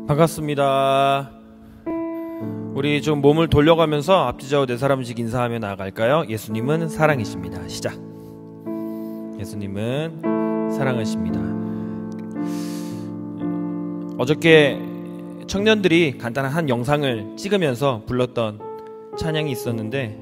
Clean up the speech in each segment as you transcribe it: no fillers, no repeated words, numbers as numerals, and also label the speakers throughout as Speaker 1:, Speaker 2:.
Speaker 1: 반갑습니다. 우리 좀 몸을 돌려가면서 앞뒤 좌우 네 사람씩 인사하며 나아갈까요? 예수님은 사랑이십니다. 시작. 예수님은 사랑하십니다. 어저께 청년들이 간단한 한 영상을 찍으면서 불렀던 찬양이 있었는데,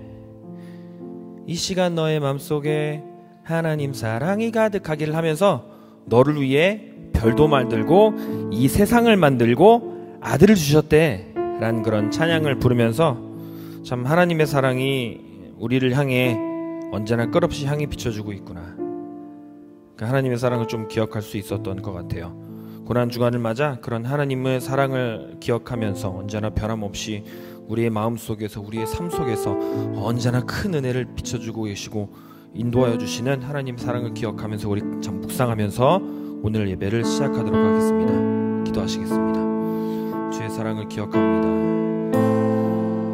Speaker 1: 이 시간 너의 맘속에 하나님 사랑이 가득하기를 하면서 너를 위해 별도 만들고 이 세상을 만들고 아들을 주셨대 라는 그런 찬양을 부르면서 참 하나님의 사랑이 우리를 향해 언제나 끝없이 향해 비춰주고 있구나, 그 하나님의 사랑을 좀 기억할 수 있었던 것 같아요. 고난주간을 맞아 그런 하나님의 사랑을 기억하면서 언제나 변함없이 우리의 마음속에서 우리의 삶 속에서 언제나 큰 은혜를 비춰주고 계시고 인도하여 주시는 하나님의 사랑을 기억하면서 우리 참 묵상하면서 오늘 예배를 시작하도록 하겠습니다. 기도하시겠습니다. 주의 사랑을 기억합니다.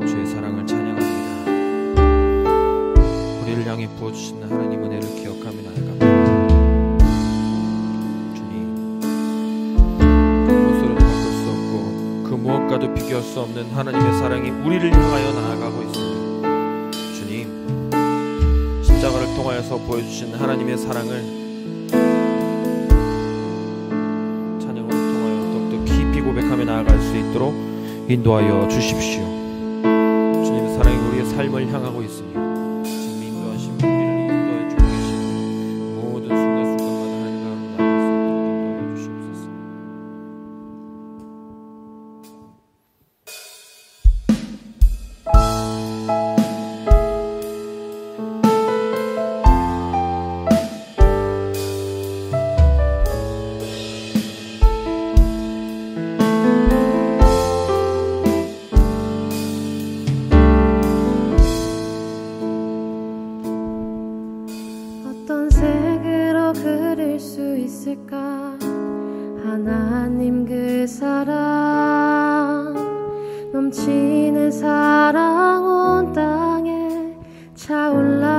Speaker 1: 주의 사랑을 찬양합니다. 우리를 향해 부어주시는 하나님 은혜를 기억하며 나아갑니다. 주님, 그 무엇으로도 바꿀 수 없고 그 무엇과도 비교할 수 없는 하나님의 사랑이 우리를 향하여 나아가고 있습니다. 주님, 십자가를 통하여서 보여주신 하나님의 사랑을 고백하며 나아갈 수 있도록 인도하여 주십시오. 주님의 사랑이 우리의 삶을 향하고 있으니 주님 인도하시며 우리를 인도해 주고 계시는 모든 순간순간마다 하나님 가운데 나아갈 수 있도록 인도하여 주시옵소서.
Speaker 2: 하나님 그 사랑, 넘치는 사랑 온 땅에 차올라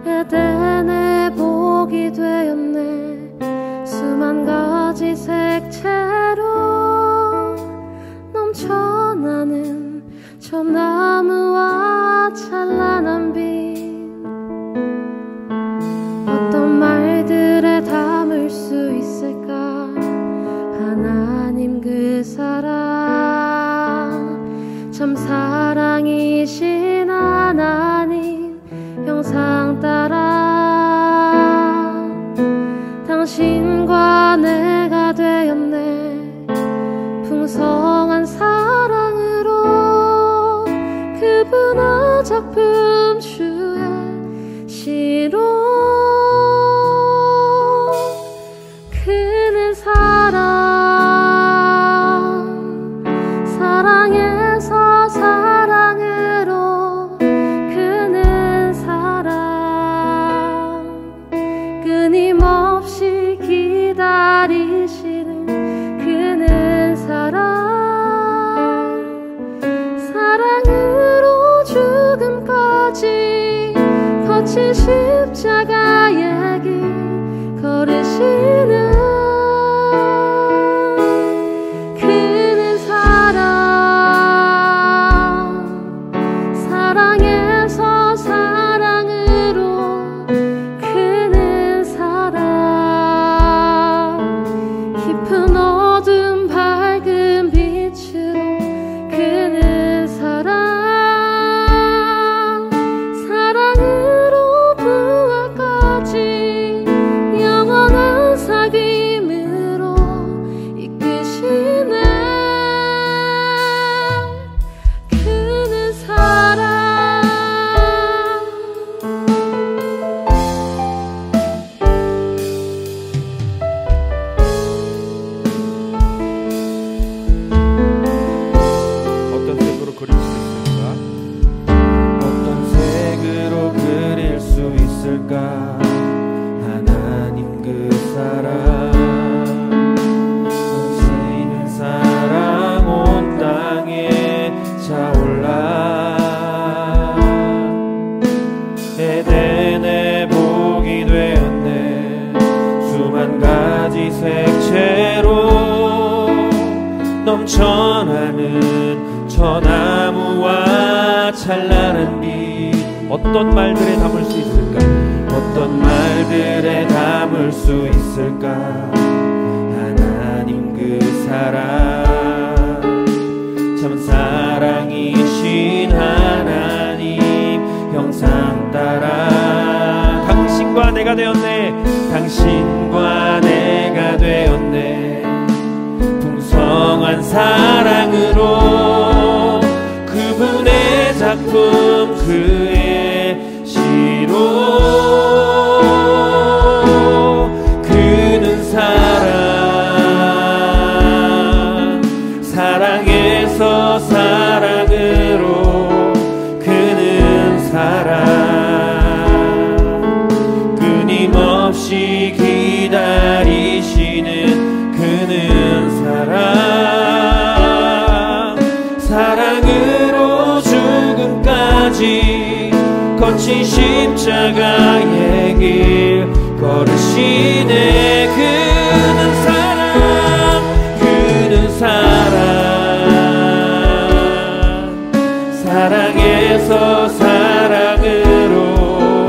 Speaker 2: 에덴의 복이 되었네. 수만 가지 색채로 넘쳐나는 전나무와 찬란한 빛, 어떤 말들에 담을 수 있을까? 하나님 그 사랑, 참 사랑이신 하나님 형상 따라 당신과 내가 되었네. 풍성한 사랑으로 그분의 작품 주의 시로 그는 사랑에서 사랑으로 그는 사랑, 끊임없이 기다리시는 그는 사랑으로 죽음까지 거친 십자가의 길 걸으시는 그는 사랑에서 사랑으로 그는 사랑, 깊은 어둠 밝은 빛으로 그는 사랑으로 부활까지 영원한 사귐으로 이끄시네. 그는 사랑,
Speaker 1: 어떤 색으로 그릴 수 있을까? 어떤 색으로 그릴 수 있을까? 하나님 그 사랑, 넘치는 사랑 온 땅에 차올라 에덴의 복이 되었네. 수만 가지 색채 넘쳐나는 저 나무와 찬란한 빛. 어떤 말들에 담을 수 있을까? 어떤 말들에 담을 수 있을까? 하나님 그 사랑, 참 사랑이신 하나님 형상 따라 당신과 내가 되었네. 당신과 내가 되었네. 풍성한 사랑으로 그분의 작품 그의 시로 그는 사랑에서 사랑으로 그는 사랑 끊임없이 기다리시는 그는 사랑으로 죽음까지 거친 십자가의 길 걸으시네. 그는 사랑에서 사랑으로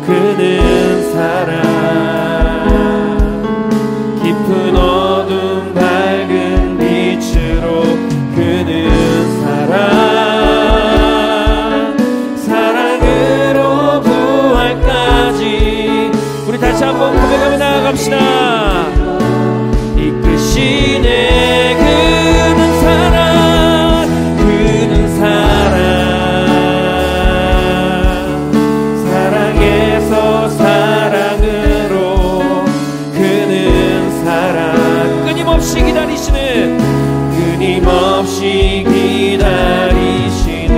Speaker 1: 그는 사랑 깊은 어둠 밝은 빛으로 그는 사랑으로 부활까지 우리 다시 한번 고백하며 나아갑시다. 이끄시네. 그는 사랑에서 사랑으로 그는 사랑 끊임없이 기다리시는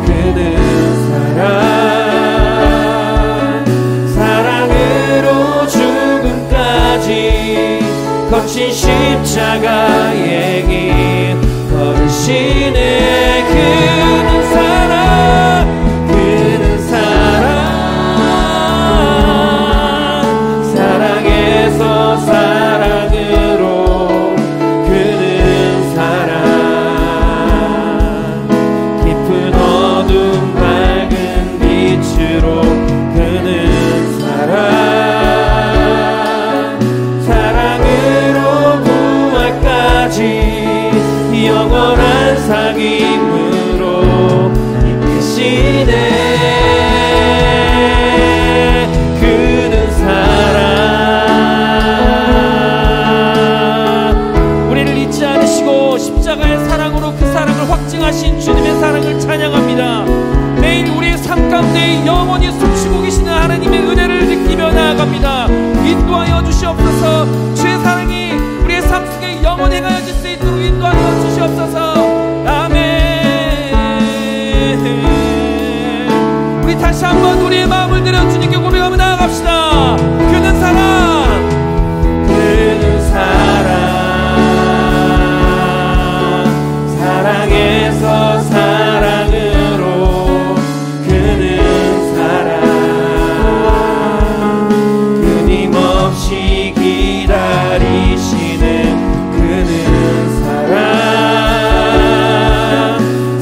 Speaker 1: 그는 사랑으로 죽음까지 거친 십자가의 길 걸으시네. 그는 사랑에서 사랑으로 그는 사랑 깊은 어둠 밝은 빛으로 그는 사랑으로 부활까지 영원한 사귐으로 이끄시네. 그는 사랑 우리를 잊지 않으시고 십자가의 사랑으로 그 사랑을 확증하신 주님의 사랑을 찬양합니다. 매일 우리의 삶 가운데 영원히 숨쉬고 계시는 하나님의 은혜를 느끼며 나아갑니다. 인도하여 주시옵소서. 주의 사랑이 우리의 삶 속에 영원히 가여질 수 있도록 인도하여 주시옵소서. 아멘. 우리 다시 한번 우리의 마음을 들여 주님께 고백하며 나아갑시다. 그는 사랑에서 사랑으로 그는 사랑 끊임없이 기다리시는 그는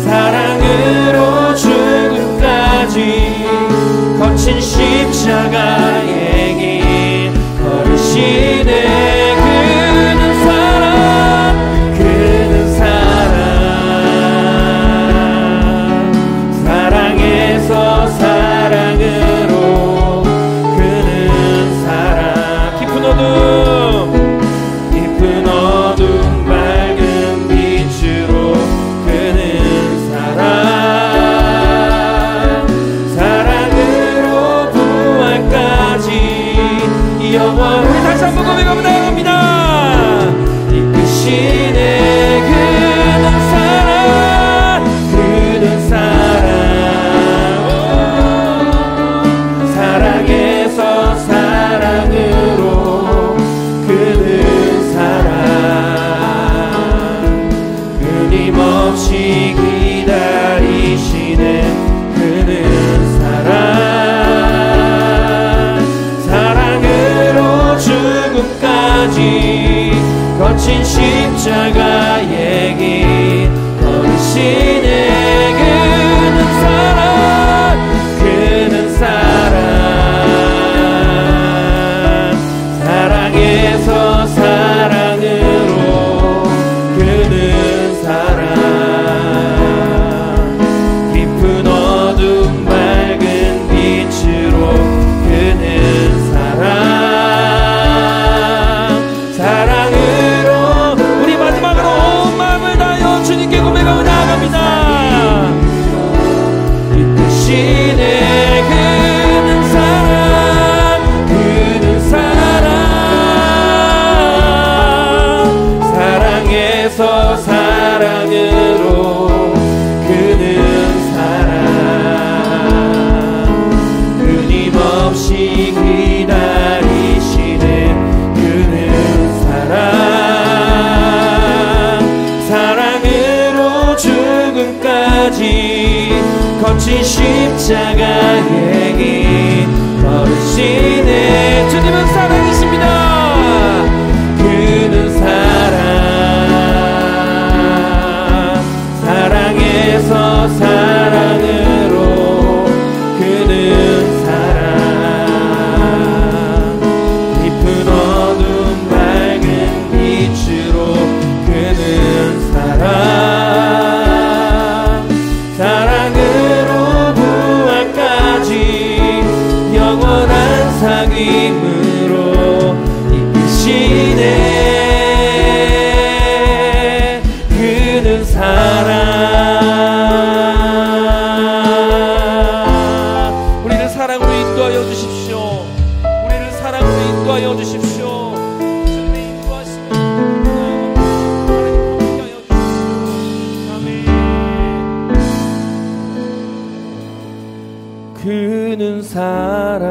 Speaker 1: 사랑으로 죽음까지 거친 십자가의 길 걸으시네. 사랑에서 사랑으로 그는 사랑 깊은 어둠 밝은 빛으로 그는 사랑으로 부활까지 영원 우리 다시 한번 고백하며 나아갑니다. 이끄시네. 그는 사랑에서 사랑으로 그는 사랑 끊임없이 기다리시는 그는 사랑으로 죽음까지 거친 십자가의 이끄시네. 그는 사랑 사랑에서 사랑으로 그는 사랑 깊은 어둠 밝은 빛으로 그는 사랑 사랑으로 우리 마지막으로 온 마음을 다하여 주님께 고백하고 나아갑니다. 이끄시네. 그는 사랑 사랑에서 사랑으로 그는 사랑 끊임없이 기다리시네. 그는 사랑 사랑으로 죽음까지 거친 십자가의 길 걸으시네. 주님은 사랑이십니다. 그는 사랑 사랑에서 사랑으로 그는 사랑 깊은 어둠 밝은 빛으로 그는 사랑 사랑으로 부활까지 영원한 사귐으로 이끄시네. 그는 사랑 우리를 사랑으로 인도하여 주십시오. 우리를 사랑으로 인도하여 주십시오. 주님의 인도하심을 인도하여 주십시오. 아멘. 그는 사랑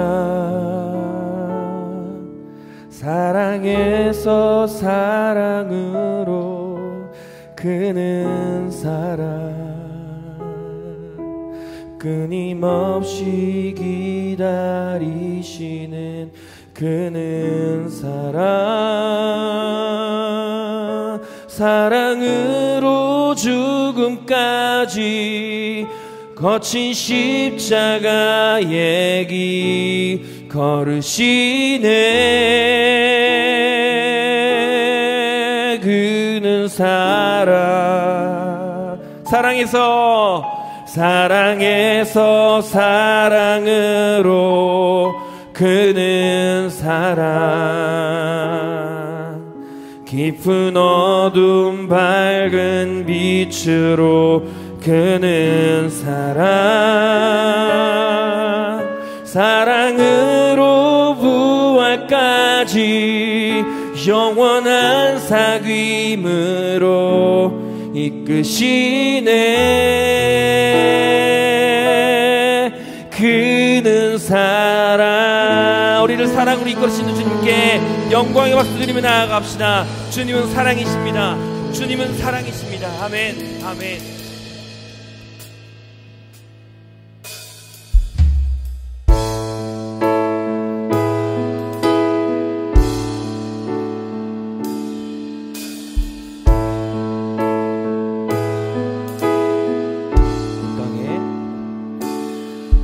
Speaker 1: 사랑에서 사랑으로 그는 사랑 끊임없이 기다리시는 그는 사랑 사랑으로 죽음까지 거친 십자가의 길 걸으시네. 그는 사랑 사랑에서 사랑으로 그는 사랑 깊은 어둠 밝은 빛으로 그는 사랑 사랑으로 부활까지 영원한 사귐으로 이끄시네. 그는 사랑 우리를 사랑으로 이끌으시는 주님께 영광의 박수 드리며 나아갑시다. 주님은 사랑이십니다. 주님은 사랑이십니다. 아멘 아멘.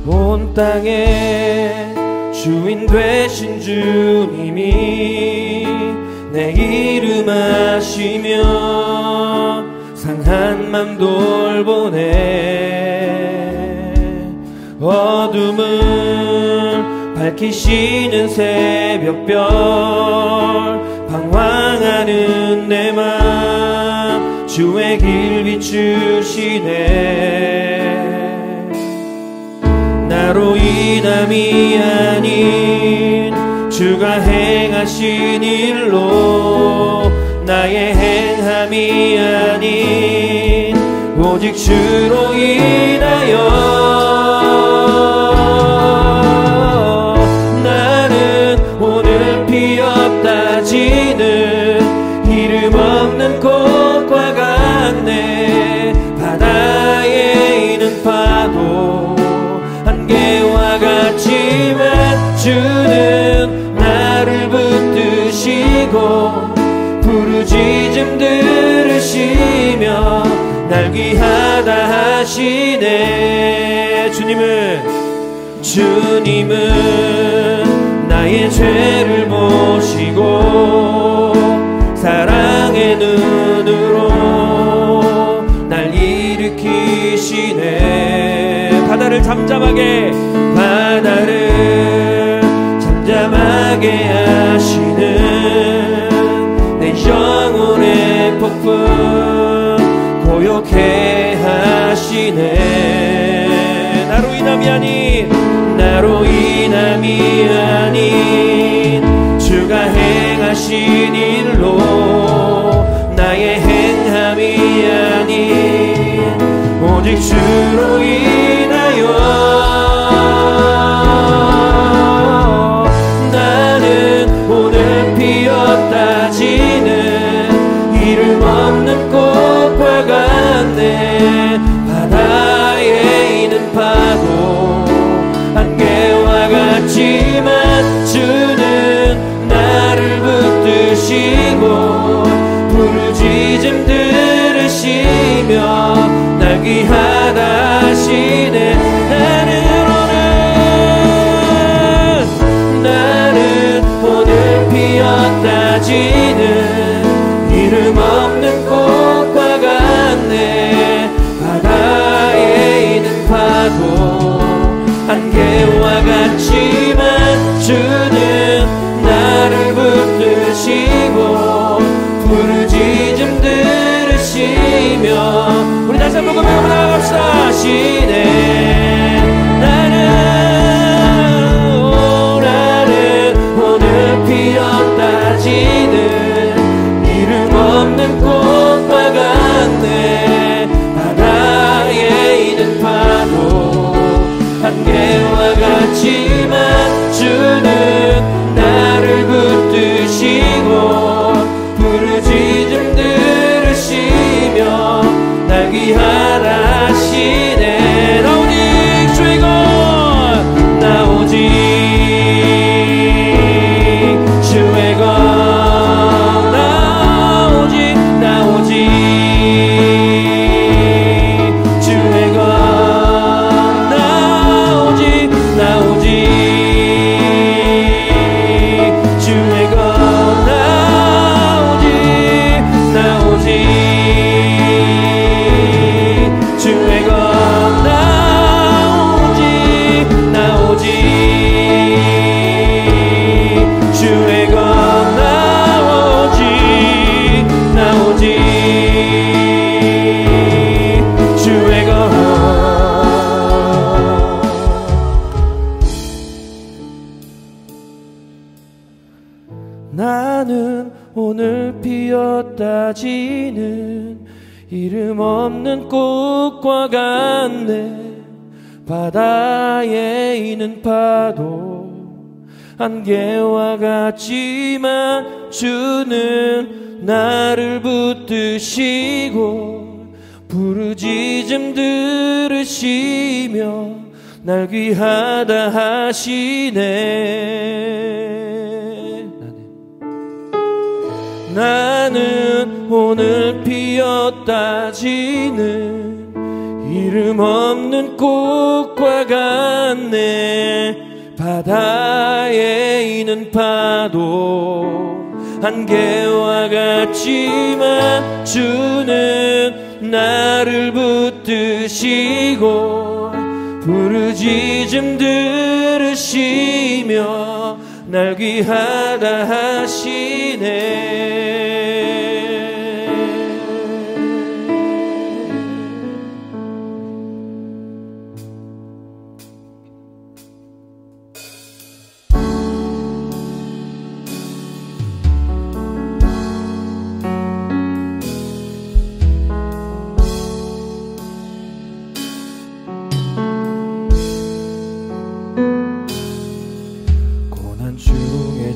Speaker 1: 온 땅에 주인 되신 주님이 내 이름 아시며 상한 맘 돌보네. 어둠을 밝히시는 새벽별 방황하는 내 맘 주의 길 비추시네. 나로 인함이 아닌 주가 행하신 일로 나의 행함이 아닌 오직 주로 인하여 나는 오늘 피었다 지는 이름 없는 꽃과 같네. 바다에 있는 파도 안개와 같지만 주는 나를 붙드시고 부르짖음 들으시며 날 귀하다 하시네. 주님은 나의 죄를 보시고 사랑의 눈으로 날 일으키시네. 바다를 잠잠하게 하시는 내 영혼의 폭풍 고요케 하시네. 나로 인함이 아닌 주가 행하신 일로 나의 행함이 아닌 오직 주로 인하여 나는 오늘 피었다 지는 이름 없는 꽃과 같네. 바다에 있는 파도 안개와 같지만 주는 나를 붙드시고 부르짖음 들으시며 날 귀하다 하시네. 나는 오늘 피었다 지는 이름 없는 꽃과 같네. 바다에 있는 파도 안개와 같지만 주는 나를 붙드시고 부르짖음 들으시며 우리 다시 한번 고백하고 나갑시다. 하시네. 나는 오늘 피었다 지는 이름 없는 꽃과 같네. 바다에 있는 파도 안개와 같지만 주는 나를 붙드시고 부르짖음 들으시며 날 귀하다 하시네. 나 오직 주의 것 나 오직 주의 것 나 오직 주의 것 나 오직 주의 것 나 오직 주의 것 나 오직 주의 것 나 오직 주의 것. 나는 오늘 피었다 지는 이름 없는 꽃과 같네. 바다에 있는 파도 안개와 같지만 주는 나를 붙드시고 부르짖음 들으시며 날 귀하다 하시네. 나는 오늘 피었다 지는 이름 없는 꽃과 같네. 바다에 있는 파도 안개와 같지만 주는 나를 붙드시고 부르짖음 들으시며 날 귀하다 하시네.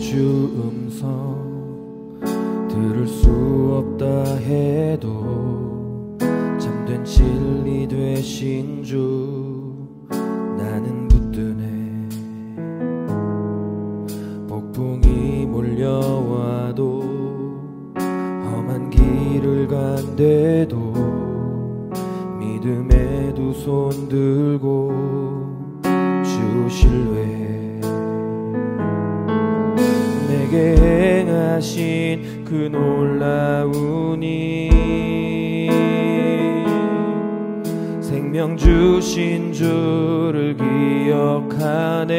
Speaker 1: 주 음성 들을 수 없다 해도 참된 진리 되신 주 나는 붙드네. 폭풍이 몰려와도 험한 길을 간대도 손 들고 주실래. 내게 행하신 그 놀라운 일, 생명 주신 주를 기억하네.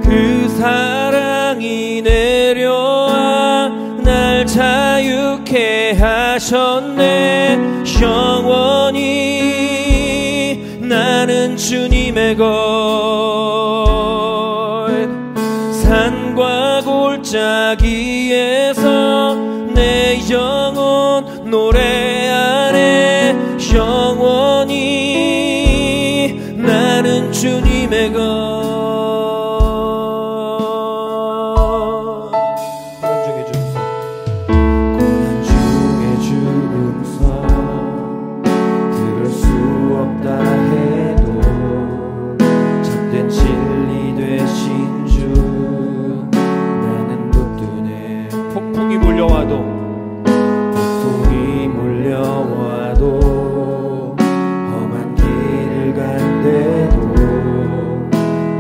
Speaker 1: 그 사랑이 내려와 날 자유케 하셨네. 영원히 나는 주님의 것. 산과 골짜기에서 내 영혼 노래하네. 영원히 나는 주님의 것. 폭풍이 몰려와도 험한 길을 간대도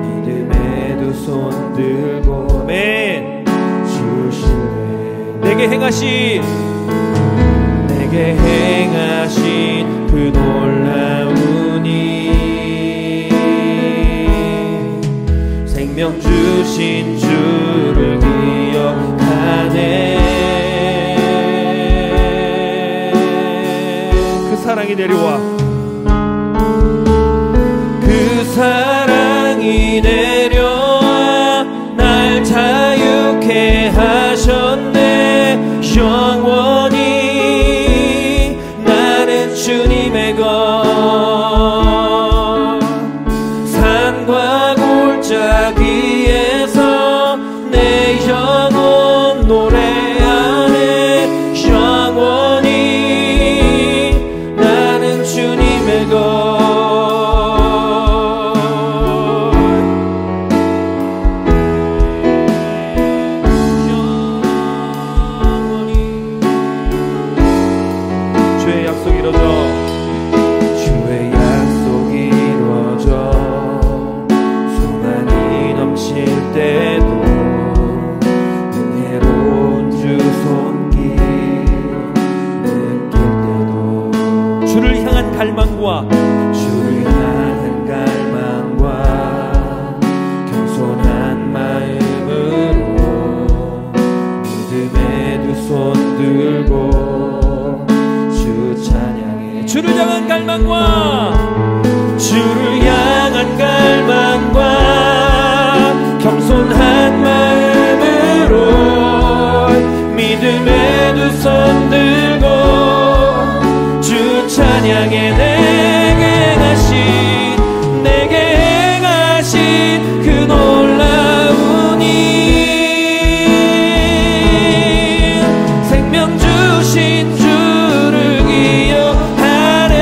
Speaker 1: 믿음의 두 손 들고 맨 주실래. 내게 행하신 그 놀라운 일, 생명 주신 주를 기억하네. 사랑이 내려와, 그 사랑이 내려와 날 자유케 하셨네. 영원히 나는 주님의 것. 산과 골짜기에서 내 영혼 노래하네. 영원히 주님의 것. 주의 약속이 이루어져, 주의 약속이 이루어져. 소망이 넘칠 때도 은혜로운 주 손길 느낄 때도 주를 향한 갈망과 겸손한 마음으로 믿음의 두 손 들고 주 찬양해. 주를 향한 갈망과 겸손한 마음으로 믿음의 두 손 들고 주 찬양해. 내게 행하신 그 놀라운 일, 생명 주신 주를 기억하네.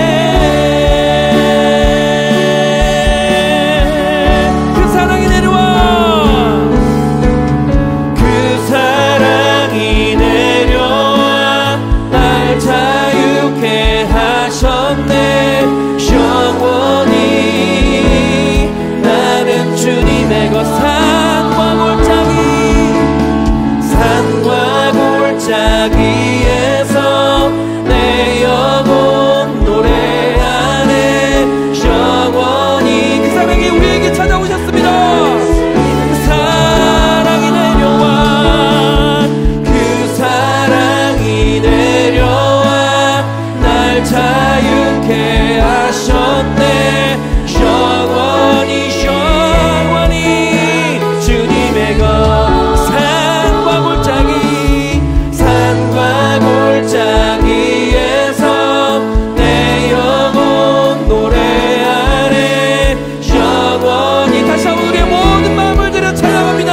Speaker 1: 그 사랑이 내려와, 그 사랑이 내려와 날 자유케 하셨네. 영원히 나는 주님의 것. 산과 골짜기에서 내 영혼 노래하네. 영원히 그 사랑이 우리에게 찾아오셨습니다. 그 사랑이 내려와, 그 사랑이 내려와 날 자유케 하셨네. 영원히 주님의 것. 산과 골짜기에서 내 영혼 노래하네. 영원히 다시 한번 우리의 모든 마음을 들여 찬양합니다.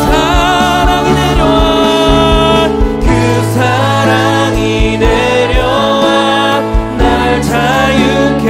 Speaker 1: 사랑이 내려와, 그 사랑이 내려와 날 자유케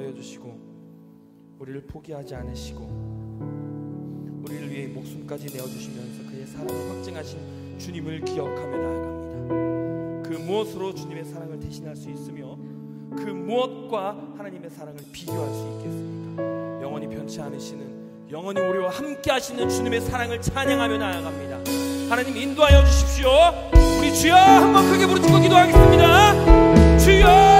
Speaker 1: 인도하여 주시고 우리를 포기하지 않으시고 우리를 위해 목숨까지 내어주시면서 그의 사랑을 확증하신 주님을 기억하며 나아갑니다. 그 무엇으로 주님의 사랑을 대신할 수 있으며 그 무엇과 하나님의 사랑을 비교할 수 있겠습니까? 영원히 변치 않으시는, 영원히 우리와 함께 하시는 주님의 사랑을 찬양하며 나아갑니다. 하나님 인도하여 주십시오. 우리 주여 한번 크게 부르짖고 기도하겠습니다. 주여!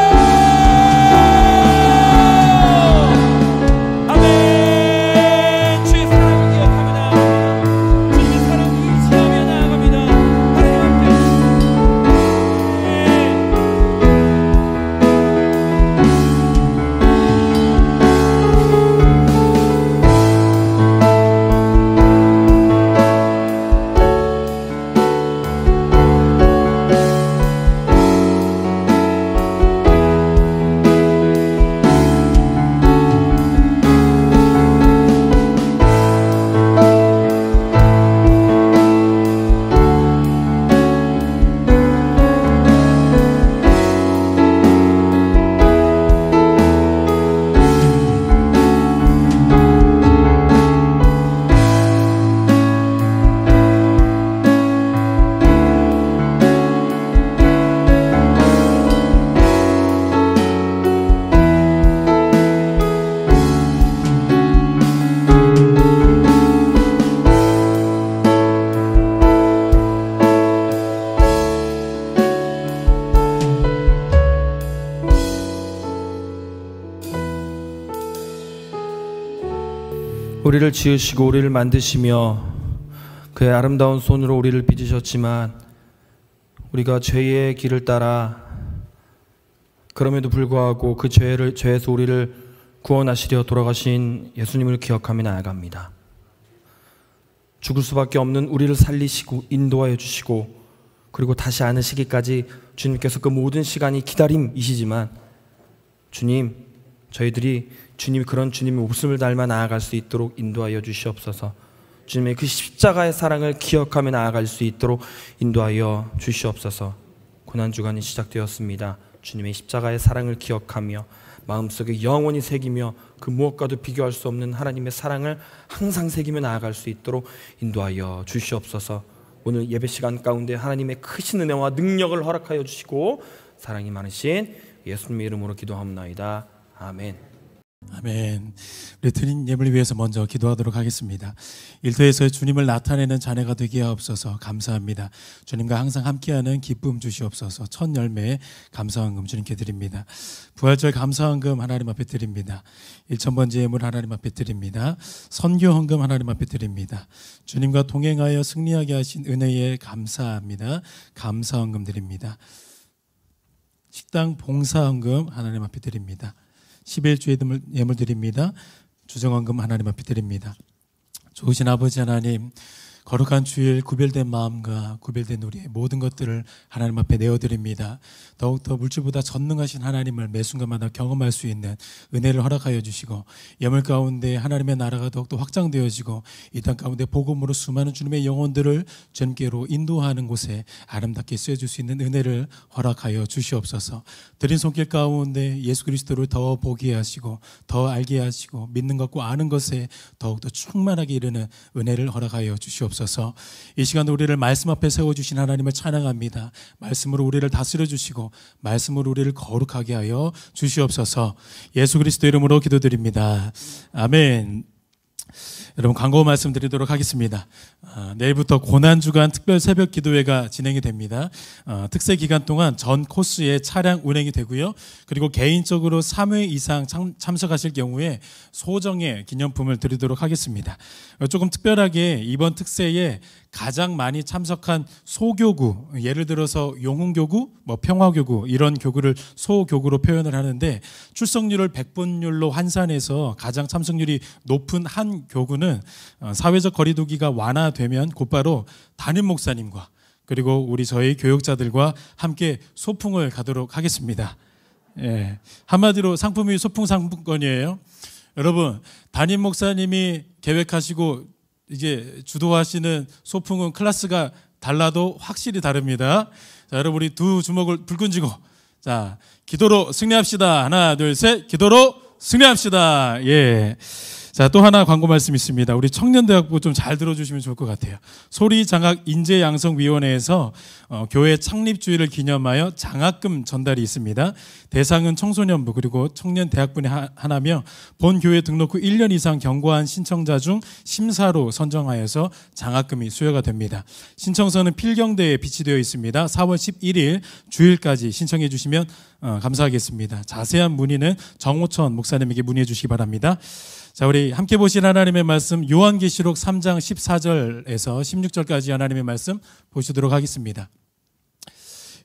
Speaker 1: 우리를 지으시고 우리를 만드시며 그의 아름다운 손으로 우리를 빚으셨지만 우리가 죄의 길을 따라 그럼에도 불구하고 그 죄에서 우리를 구원하시려 돌아가신 예수님을 기억하며 나아갑니다. 죽을 수밖에 없는 우리를 살리시고 인도하여 주시고 그리고 다시 안으시기까지 주님께서 그 모든 시간이 기다림이시지만 주님, 저희들이 주님 그런 주님의 목숨을 닮아 나아갈 수 있도록 인도하여 주시옵소서. 주님의 그 십자가의 사랑을 기억하며 나아갈 수 있도록 인도하여 주시옵소서. 고난주간이 시작되었습니다. 주님의 십자가의 사랑을 기억하며 마음속에 영원히 새기며 그 무엇과도 비교할 수 없는 하나님의 사랑을 항상 새기며 나아갈 수 있도록 인도하여 주시옵소서. 오늘 예배 시간 가운데 하나님의 크신 은혜와 능력을 허락하여 주시고 사랑이 많으신 예수님의 이름으로 기도합나이다. 아멘.
Speaker 3: 아멘. 우리 드린 예물을 위해서 먼저 기도하도록 하겠습니다. 일터에서 주님을 나타내는 자녀가 되게 하옵소서. 감사합니다. 주님과 항상 함께하는 기쁨 주시옵소서. 첫 열매 감사헌금 주님께 드립니다. 부활절 감사헌금 하나님 앞에 드립니다. 1000번째 예물 하나님 앞에 드립니다. 선교헌금 하나님 앞에 드립니다. 주님과 동행하여 승리하게 하신 은혜에 감사합니다. 감사헌금 드립니다. 식당 봉사헌금 하나님 앞에 드립니다. 11주 예물 드립니다. 주정헌금 하나님 앞에 드립니다. 좋으신 아버지 하나님, 거룩한 주일 구별된 마음과 구별된 우리의 모든 것들을 하나님 앞에 내어드립니다. 더욱더 물질보다 전능하신 하나님을 매 순간마다 경험할 수 있는 은혜를 허락하여 주시고 예물 가운데 하나님의 나라가 더욱더 확장되어지고 이 땅 가운데 복음으로 수많은 주님의 영혼들을 주님께로 인도하는 곳에 아름답게 쓰여줄 수 있는 은혜를 허락하여 주시옵소서. 드린 손길 가운데 예수 그리스도를 더 보게 하시고 더 알게 하시고 믿는 것과 아는 것에 더욱더 충만하게 이르는 은혜를 허락하여 주시옵소서. 이 시간 우리를 말씀 앞에 세워주신 하나님을 찬양합니다. 말씀으로 우리를 다스려 주시고 말씀으로 우리를 거룩하게 하여 주시옵소서. 예수 그리스도 이름으로 기도드립니다. 아멘. 여러분 광고 말씀드리도록 하겠습니다. 내일부터 고난주간 특별 새벽 기도회가 진행이 됩니다. 특세 기간 동안 전 코스에 차량 운행이 되고요. 그리고 개인적으로 3회 이상 참석하실 경우에 소정의 기념품을 드리도록 하겠습니다. 조금 특별하게 이번 특세에 가장 많이 참석한 소교구, 예를 들어서 용흥교구, 평화교구 이런 교구를 소교구로 표현을 하는데 출석률을 100분율로 환산해서 가장 참석률이 높은 한 교구는 사회적 거리두기가 완화되면 곧바로 담임 목사님과 그리고 저희 교육자들과 함께 소풍을 가도록 하겠습니다. 예, 한마디로 상품이 소풍 상품권이에요. 여러분, 담임 목사님이 계획하시고 이제 주도하시는 소풍은 클래스가 달라도 확실히 다릅니다. 자, 여러분 우리 두 주먹을 불끈 쥐고 자 기도로 승리합시다. 하나 둘 셋. 기도로 승리합시다. 예. 자, 또 하나 광고 말씀 있습니다. 우리 청년대학부 좀 잘 들어주시면 좋을 것 같아요. 소리장학인재양성위원회에서 교회 창립주의를 기념하여 장학금 전달이 있습니다. 대상은 청소년부 그리고 청년대학분이 하나며 본 교회 등록 후 1년 이상 경과한 신청자 중 심사로 선정하여서 장학금이 수여가 됩니다. 신청서는 필경대에 비치되어 있습니다. 4월 11일 주일까지 신청해 주시면 감사하겠습니다. 자세한 문의는 정호천 목사님에게 문의해 주시기 바랍니다. 자, 우리 함께 보신 하나님의 말씀 요한계시록 3장 14절에서 16절까지 하나님의 말씀 보시도록 하겠습니다.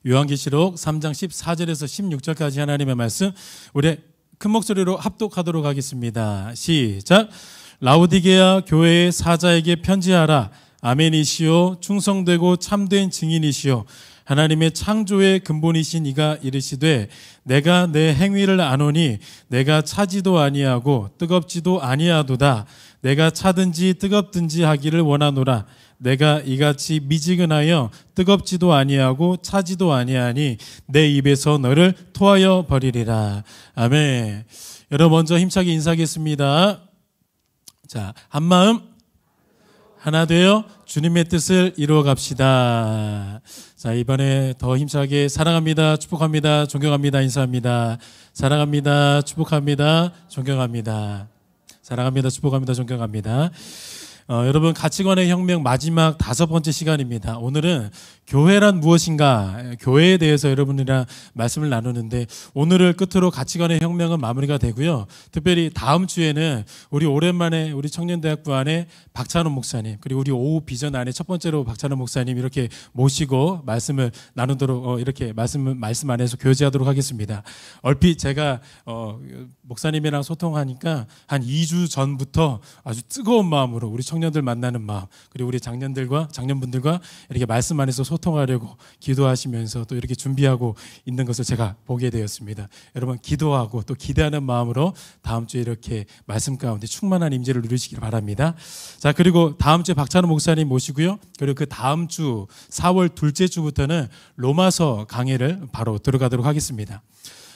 Speaker 3: 요한계시록 3장 14절에서 16절까지 하나님의 말씀 우리 큰 목소리로 합독하도록 하겠습니다. 시작. 라오디게아 교회의 사자에게 편지하라. 아멘이시오 충성되고 참된 증인이시오 하나님의 창조의 근본이신 이가 이르시되 내가 내 행위를 아노니 내가 차지도 아니하고 뜨겁지도 아니하도다. 내가 차든지 뜨겁든지 하기를 원하노라. 내가 이같이 미지근하여 뜨겁지도 아니하고 차지도 아니하니 내 입에서 너를 토하여 버리리라. 아멘. 여러분 먼저 힘차게 인사하겠습니다. 자, 한마음 하나 되어 주님의 뜻을 이루어 갑시다. 자, 이번에 더 힘차게 사랑합니다, 축복합니다, 존경합니다, 인사합니다. 사랑합니다, 축복합니다, 존경합니다. 사랑합니다, 축복합니다, 존경합니다. 여러분 가치관의 혁명 마지막 5번째 시간입니다. 오늘은 교회란 무엇인가, 교회에 대해서 여러분이랑 말씀을 나누는데 오늘을 끝으로 가치관의 혁명은 마무리가 되고요. 특별히 다음 주에는 우리 오랜만에 우리 청년대학부 안에 박찬호 목사님 그리고 우리 오후 비전 안에 첫 번째로 박찬호 목사님 이렇게 모시고 말씀을 나누도록 이렇게 말씀 안에서 교제하도록 하겠습니다. 얼핏 제가 목사님이랑 소통하니까 한 2주 전부터 아주 뜨거운 마음으로 우리 청년들 만나는 마음 그리고 우리 장년분들과 이렇게 말씀 안에서 소통하려고 기도하시면서 또 이렇게 준비하고 있는 것을 제가 보게 되었습니다. 여러분 기도하고 또 기대하는 마음으로 다음 주에 이렇게 말씀 가운데 충만한 임재를 누리시길 바랍니다. 자, 그리고 다음 주에 박찬호 목사님 모시고요. 그리고 그 다음 주 4월 둘째 주부터는 로마서 강해를 바로 들어가도록 하겠습니다.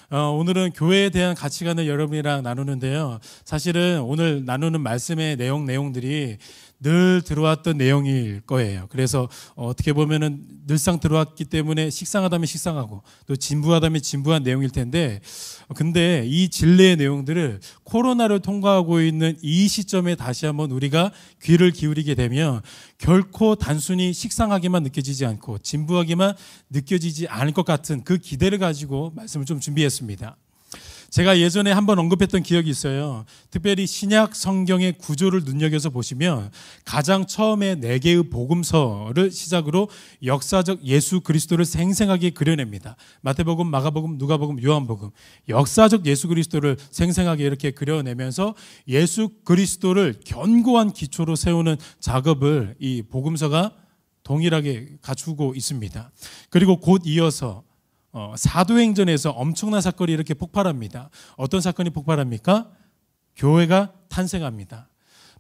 Speaker 3: 오늘은 교회에 대한 가치관을 여러분이랑 나누는데요. 사실은 오늘 나누는 말씀의 내용들이 늘 들어왔던 내용일 거예요. 그래서 어떻게 보면은 늘상 들어왔기 때문에 식상하다면 식상하고 또 진부하다면 진부한 내용일 텐데, 근데 이 진리의 내용들을 코로나를 통과하고 있는 이 시점에 다시 한번 우리가 귀를 기울이게 되면 결코 단순히 식상하게만 느껴지지 않고 진부하게만 느껴지지 않을 것 같은 그 기대를 가지고 말씀을 좀 준비했습니다. 제가 예전에 한번 언급했던 기억이 있어요. 특별히 신약 성경의 구조를 눈여겨서 보시면 가장 처음에 4개의 복음서를 시작으로 역사적 예수 그리스도를 생생하게 그려냅니다. 마태복음, 마가복음, 누가복음, 요한복음. 역사적 예수 그리스도를 생생하게 이렇게 그려내면서 예수 그리스도를 견고한 기초로 세우는 작업을 이 복음서가 동일하게 갖추고 있습니다. 그리고 곧 이어서 사도행전에서 엄청난 사건이 이렇게 폭발합니다. 어떤 사건이 폭발합니까? 교회가 탄생합니다.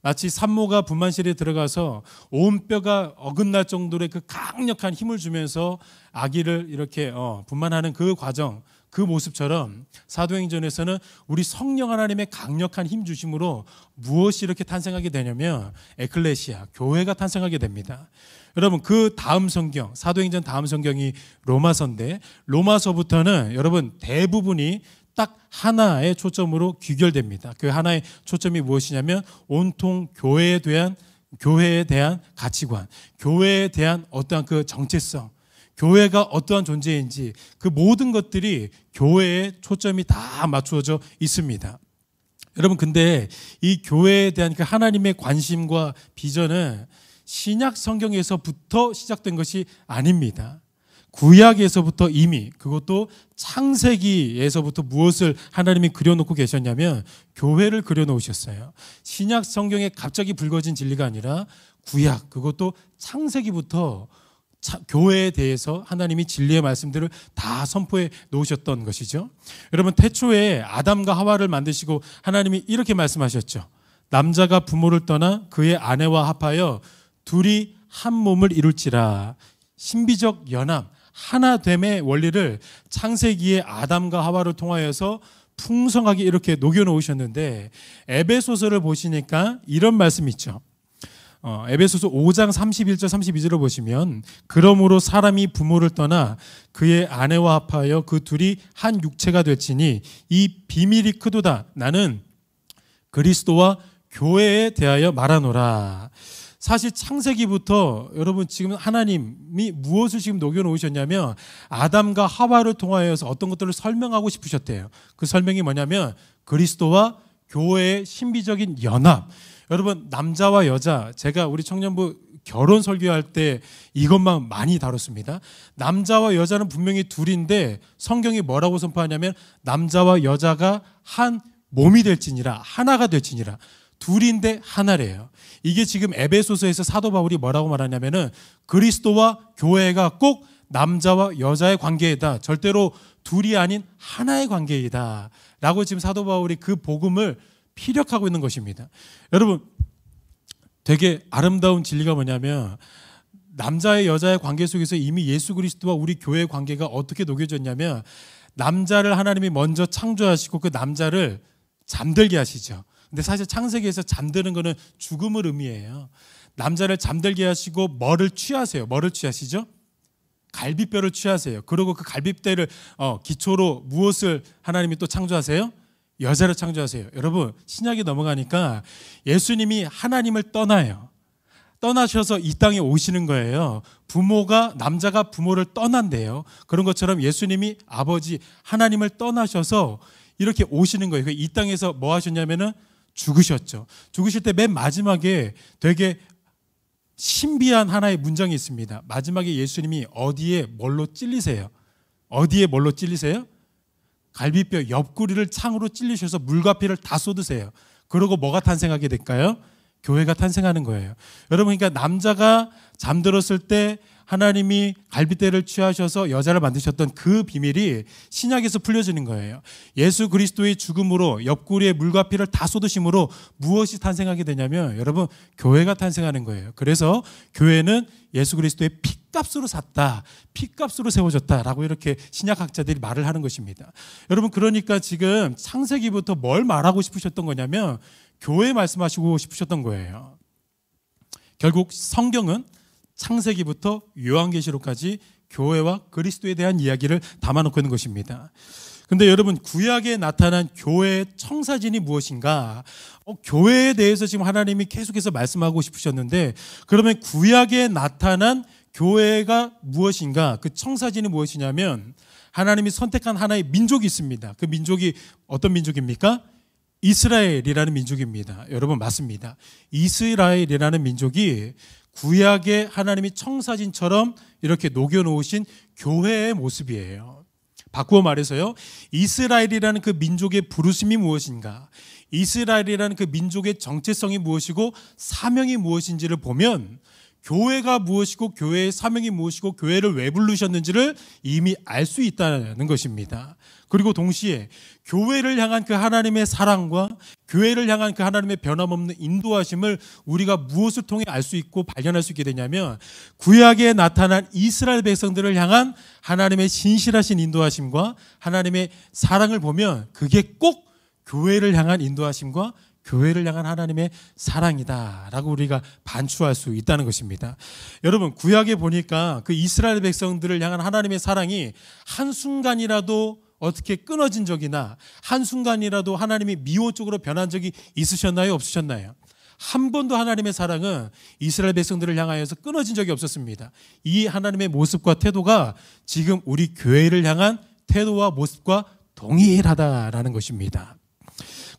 Speaker 3: 마치 산모가 분만실에 들어가서 온 뼈가 어긋날 정도의 그 강력한 힘을 주면서 아기를 이렇게 분만하는 그 과정, 그 모습처럼 사도행전에서는 우리 성령 하나님의 강력한 힘 주심으로 무엇이 이렇게 탄생하게 되냐면 에클레시아, 교회가 탄생하게 됩니다. 여러분 그 다음 성경, 사도행전 다음 성경이 로마서인데 로마서부터는 여러분 대부분이 딱 하나의 초점으로 귀결됩니다. 그 하나의 초점이 무엇이냐면 온통 교회에 대한 가치관, 교회에 대한 어떠한 그 정체성, 교회가 어떠한 존재인지 그 모든 것들이 교회에 초점이 다 맞추어져 있습니다. 여러분 근데 이 교회에 대한 그 하나님의 관심과 비전은 신약 성경에서부터 시작된 것이 아닙니다. 구약에서부터 이미, 그것도 창세기에서부터 무엇을 하나님이 그려놓고 계셨냐면 교회를 그려놓으셨어요. 신약 성경에 갑자기 불거진 진리가 아니라 구약, 그것도 창세기부터 교회에 대해서 하나님이 진리의 말씀들을 다 선포해 놓으셨던 것이죠. 여러분 태초에 아담과 하와를 만드시고 하나님이 이렇게 말씀하셨죠. 남자가 부모를 떠나 그의 아내와 합하여 둘이 한 몸을 이룰지라. 신비적 연합, 하나됨의 원리를 창세기의 아담과 하와를 통하여서 풍성하게 이렇게 녹여놓으셨는데 에베소서를 보시니까 이런 말씀이 있죠. 에베소서 5장 31절 32절을 보시면 그러므로 사람이 부모를 떠나 그의 아내와 합하여 그 둘이 한 육체가 될지니 이 비밀이 크도다. 나는 그리스도와 교회에 대하여 말하노라. 사실 창세기부터 여러분 지금 하나님이 무엇을 지금 녹여놓으셨냐면 아담과 하와를 통하여서 어떤 것들을 설명하고 싶으셨대요. 그 설명이 뭐냐면 그리스도와 교회의 신비적인 연합. 여러분 남자와 여자, 제가 우리 청년부 결혼 설교할 때 이것만 많이 다뤘습니다. 남자와 여자는 분명히 둘인데 성경이 뭐라고 선포하냐면 남자와 여자가 한 몸이 될지니라, 하나가 될지니라. 둘인데 하나래요. 이게 지금 에베소서에서 사도 바울이 뭐라고 말하냐면은 그리스도와 교회가 꼭 남자와 여자의 관계이다. 절대로 둘이 아닌 하나의 관계이다. 라고 지금 사도 바울이 그 복음을 피력하고 있는 것입니다. 여러분 되게 아름다운 진리가 뭐냐면 남자의 여자의 관계 속에서 이미 예수 그리스도와 우리 교회의 관계가 어떻게 녹여졌냐면 남자를 하나님이 먼저 창조하시고 그 남자를 잠들게 하시죠. 근데 사실 창세기에서 잠드는 거는 죽음을 의미해요. 남자를 잠들게 하시고 뭐를 취하세요? 뭐를 취하시죠? 갈비뼈를 취하세요. 그리고 그 갈비뼈를 기초로 무엇을 하나님이 또 창조하세요? 여자를 창조하세요. 여러분 신약이 넘어가니까 예수님이 하나님을 떠나요. 떠나셔서 이 땅에 오시는 거예요. 부모가 남자가 부모를 떠난대요. 그런 것처럼 예수님이 아버지 하나님을 떠나셔서 이렇게 오시는 거예요. 이 땅에서 뭐 하셨냐면은 죽으셨죠. 죽으실 때 맨 마지막에 되게 신비한 하나의 문장이 있습니다. 마지막에 예수님이 어디에 뭘로 찔리세요? 어디에 뭘로 찔리세요? 갈비뼈 옆구리를 창으로 찔리셔서 물과 피를 다 쏟으세요. 그러고 뭐가 탄생하게 될까요? 교회가 탄생하는 거예요. 여러분 그러니까 남자가 잠들었을 때 하나님이 갈비뼈를 취하셔서 여자를 만드셨던 그 비밀이 신약에서 풀려지는 거예요. 예수 그리스도의 죽음으로 옆구리에 물과 피를 다 쏟으심으로 무엇이 탄생하게 되냐면 여러분 교회가 탄생하는 거예요. 그래서 교회는 예수 그리스도의 피값으로 샀다. 피값으로 세워졌다라고 이렇게 신약학자들이 말을 하는 것입니다. 여러분 그러니까 지금 창세기부터 뭘 말하고 싶으셨던 거냐면 교회 말씀하시고 싶으셨던 거예요. 결국 성경은 창세기부터 요한계시록까지 교회와 그리스도에 대한 이야기를 담아놓고 있는 것입니다. 그런데 여러분 구약에 나타난 교회의 청사진이 무엇인가? 교회에 대해서 지금 하나님이 계속해서 말씀하고 싶으셨는데 그러면 구약에 나타난 교회가 무엇인가? 그 청사진이 무엇이냐면 하나님이 선택한 하나의 민족이 있습니다. 그 민족이 어떤 민족입니까? 이스라엘이라는 민족입니다. 여러분 맞습니다. 이스라엘이라는 민족이 구약의 하나님이 청사진처럼 이렇게 녹여놓으신 교회의 모습이에요. 바꾸어 말해서요. 이스라엘이라는 그 민족의 부르심이 무엇인가? 이스라엘이라는 그 민족의 정체성이 무엇이고 사명이 무엇인지를 보면 교회가 무엇이고 교회의 사명이 무엇이고 교회를 왜 부르셨는지를 이미 알 수 있다는 것입니다. 그리고 동시에 교회를 향한 그 하나님의 사랑과 교회를 향한 그 하나님의 변함없는 인도하심을 우리가 무엇을 통해 알 수 있고 발견할 수 있게 되냐면 구약에 나타난 이스라엘 백성들을 향한 하나님의 신실하신 인도하심과 하나님의 사랑을 보면 그게 꼭 교회를 향한 인도하심과 교회를 향한 하나님의 사랑이다라고 우리가 반추할 수 있다는 것입니다. 여러분 구약에 보니까 그 이스라엘 백성들을 향한 하나님의 사랑이 한순간이라도 어떻게 끊어진 적이나 한순간이라도 하나님이 미워 쪽으로 변한 적이 있으셨나요? 없으셨나요? 한 번도 하나님의 사랑은 이스라엘 백성들을 향하여서 끊어진 적이 없었습니다. 이 하나님의 모습과 태도가 지금 우리 교회를 향한 태도와 모습과 동일하다라는 것입니다.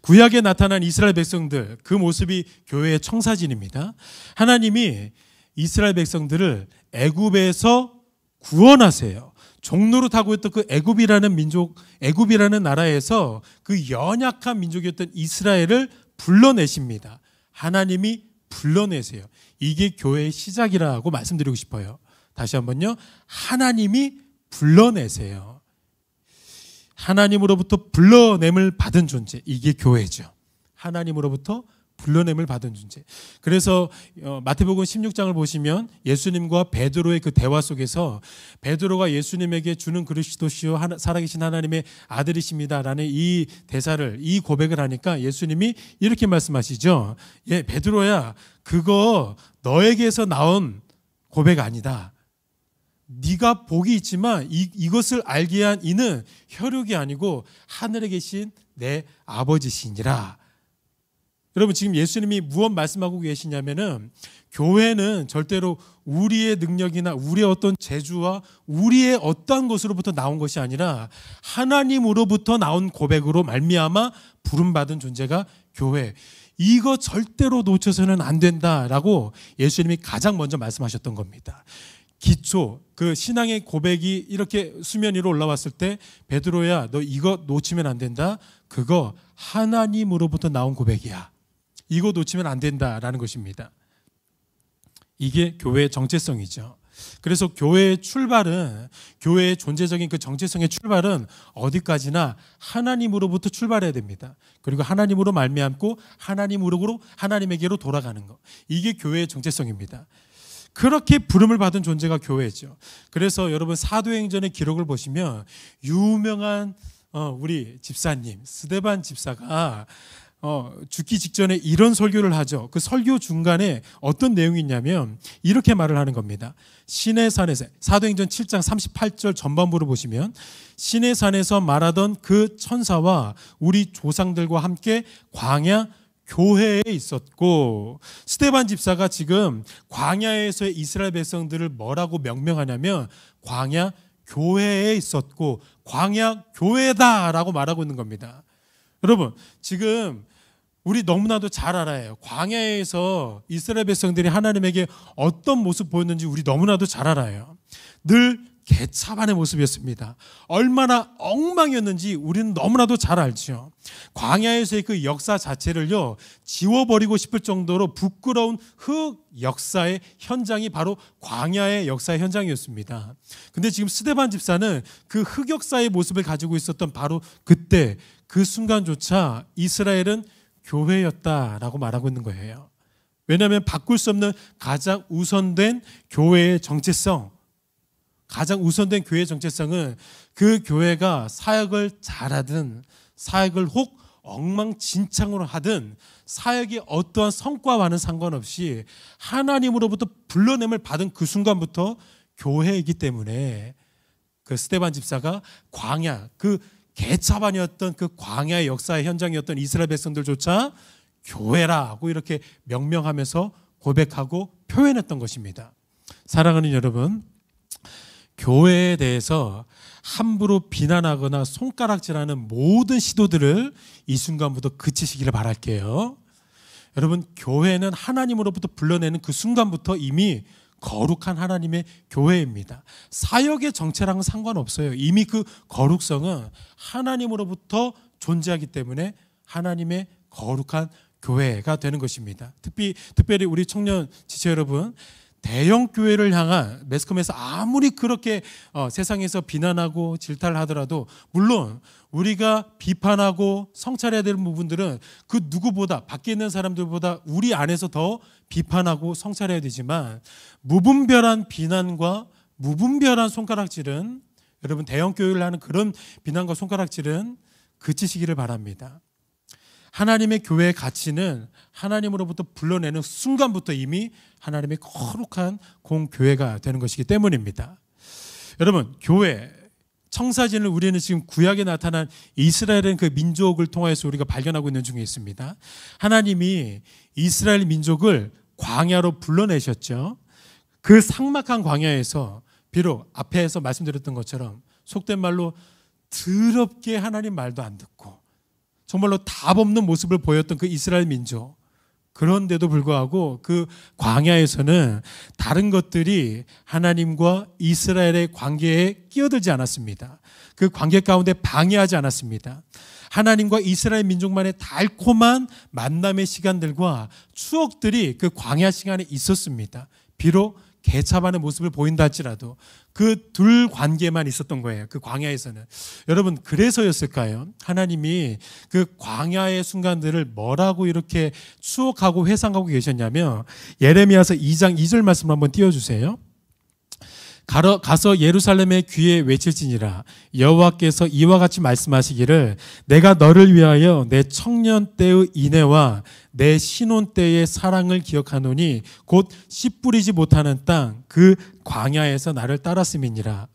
Speaker 3: 구약에 나타난 이스라엘 백성들 그 모습이 교회의 청사진입니다. 하나님이 이스라엘 백성들을 애굽에서 구원하세요. 종로로 타고 있던 그 애굽이라는 민족, 애굽이라는 나라에서 그 연약한 민족이었던 이스라엘을 불러내십니다. 하나님이 불러내세요. 이게 교회의 시작이라고 말씀드리고 싶어요. 다시 한번요. 하나님이 불러내세요. 하나님으로부터 불러냄을 받은 존재, 이게 교회죠. 하나님으로부터 불러냄을 받은 존재. 그래서 마태복음 16장을 보시면 예수님과 베드로의 그 대화 속에서 베드로가 예수님에게 주는 그리스도시요 살아계신 하나님의 아들이십니다라는 이 대사를, 이 고백을 하니까 예수님이 이렇게 말씀하시죠. 예, 베드로야, 그거 너에게서 나온 고백 아니다. 네가 복이 있지만 이것을 알게 한 이는 혈육이 아니고 하늘에 계신 내 아버지시니라. 여러분, 지금 예수님이 무엇 말씀하고 계시냐면은 교회는 절대로 우리의 능력이나 우리의 어떤 재주와 우리의 어떠한 것으로부터 나온 것이 아니라 하나님으로부터 나온 고백으로 말미암아 부름받은 존재가 교회. 이거 절대로 놓쳐서는 안 된다라고 예수님이 가장 먼저 말씀하셨던 겁니다. 기초, 그 신앙의 고백이 이렇게 수면 위로 올라왔을 때 베드로야, 너 이거 놓치면 안 된다. 그거 하나님으로부터 나온 고백이야. 이거 놓치면 안 된다라는 것입니다. 이게 교회의 정체성이죠. 그래서 교회의 출발은, 교회의 존재적인 그 정체성의 출발은 어디까지나 하나님으로부터 출발해야 됩니다. 그리고 하나님으로 말미암고 하나님에게로 돌아가는 것. 이게 교회의 정체성입니다. 그렇게 부름을 받은 존재가 교회죠. 그래서 여러분 사도행전의 기록을 보시면 유명한 우리 집사님 스데반 집사가 죽기 직전에 이런 설교를 하죠. 그 설교 중간에 어떤 내용이 있냐면 이렇게 말을 하는 겁니다. 시내산에서, 사도행전 7장 38절 전반부를 보시면 시내산에서 말하던 그 천사와 우리 조상들과 함께 광야 교회에 있었고, 스데반 집사가 지금 광야에서의 이스라엘 백성들을 뭐라고 명명하냐면 광야 교회에 있었고 광야 교회다라고 말하고 있는 겁니다. 여러분, 지금 우리 너무나도 잘 알아요. 광야에서 이스라엘 백성들이 하나님에게 어떤 모습 보였는지 우리 너무나도 잘 알아요. 늘 개차반의 모습이었습니다. 얼마나 엉망이었는지 우리는 너무나도 잘 알죠. 광야에서의 그 역사 자체를요, 지워버리고 싶을 정도로 부끄러운 흑 역사의 현장이 바로 광야의 역사의 현장이었습니다. 근데 지금 스데반 집사는 그 흑 역사의 모습을 가지고 있었던 바로 그때 그 순간조차 이스라엘은 교회였다라고 말하고 있는 거예요. 왜냐하면 바꿀 수 없는 가장 우선된 교회의 정체성, 가장 우선된 교회의 정체성은 그 교회가 사역을 잘하든 사역을 혹 엉망진창으로 하든 사역의 어떠한 성과와는 상관없이 하나님으로부터 불러냄을 받은 그 순간부터 교회이기 때문에 그 스데반 집사가 광야, 그 개차반이었던 그 광야의 역사의 현장이었던 이스라엘 백성들조차 교회라고 이렇게 명명하면서 고백하고 표현했던 것입니다. 사랑하는 여러분, 교회에 대해서 함부로 비난하거나 손가락질하는 모든 시도들을 이 순간부터 그치시기를 바랄게요. 여러분, 교회는 하나님으로부터 불러내는 그 순간부터 이미 거룩한 하나님의 교회입니다. 사역의 정체랑은 상관없어요. 이미 그 거룩성은 하나님으로부터 존재하기 때문에 하나님의 거룩한 교회가 되는 것입니다. 특별히 우리 청년 지체 여러분, 대형 교회를 향한 매스컴에서 아무리 그렇게 세상에서 비난하고 질타를 하더라도, 물론 우리가 비판하고 성찰해야 되는 부분들은 그 누구보다, 밖에 있는 사람들보다 우리 안에서 더 비판하고 성찰해야 되지만, 무분별한 비난과 무분별한 손가락질은, 여러분 대형 교회를 하는 그런 비난과 손가락질은 그치시기를 바랍니다. 하나님의 교회의 가치는 하나님으로부터 불러내는 순간부터 이미 하나님의 거룩한 공교회가 되는 것이기 때문입니다. 여러분, 교회, 청사진을 우리는 지금 구약에 나타난 이스라엘은 그 민족을 통해서 우리가 발견하고 있는 중에 있습니다. 하나님이 이스라엘 민족을 광야로 불러내셨죠. 그 삭막한 광야에서 비록 앞에서 말씀드렸던 것처럼 속된 말로 더럽게 하나님 말도 안 듣고 정말로 답 없는 모습을 보였던 그 이스라엘 민족, 그런데도 불구하고 그 광야에서는 다른 것들이 하나님과 이스라엘의 관계에 끼어들지 않았습니다. 그 관계 가운데 방해하지 않았습니다. 하나님과 이스라엘 민족만의 달콤한 만남의 시간들과 추억들이 그 광야 시간에 있었습니다. 비록 개차반의 모습을 보인다 할지라도 그 둘 관계만 있었던 거예요. 그 광야에서는. 여러분, 그래서였을까요? 하나님이 그 광야의 순간들을 뭐라고 이렇게 추억하고 회상하고 계셨냐면, 예레미야서 2장 2절 말씀 한번 띄워주세요. 가서 예루살렘의 귀에 외칠지니라. 여호와께서 이와 같이 말씀하시기를, 내가 너를 위하여 내 청년 때의 인애와 내 신혼 때의 사랑을 기억하노니 곧 씨 뿌리지 못하는 땅 그 광야에서 나를 따랐음이니라.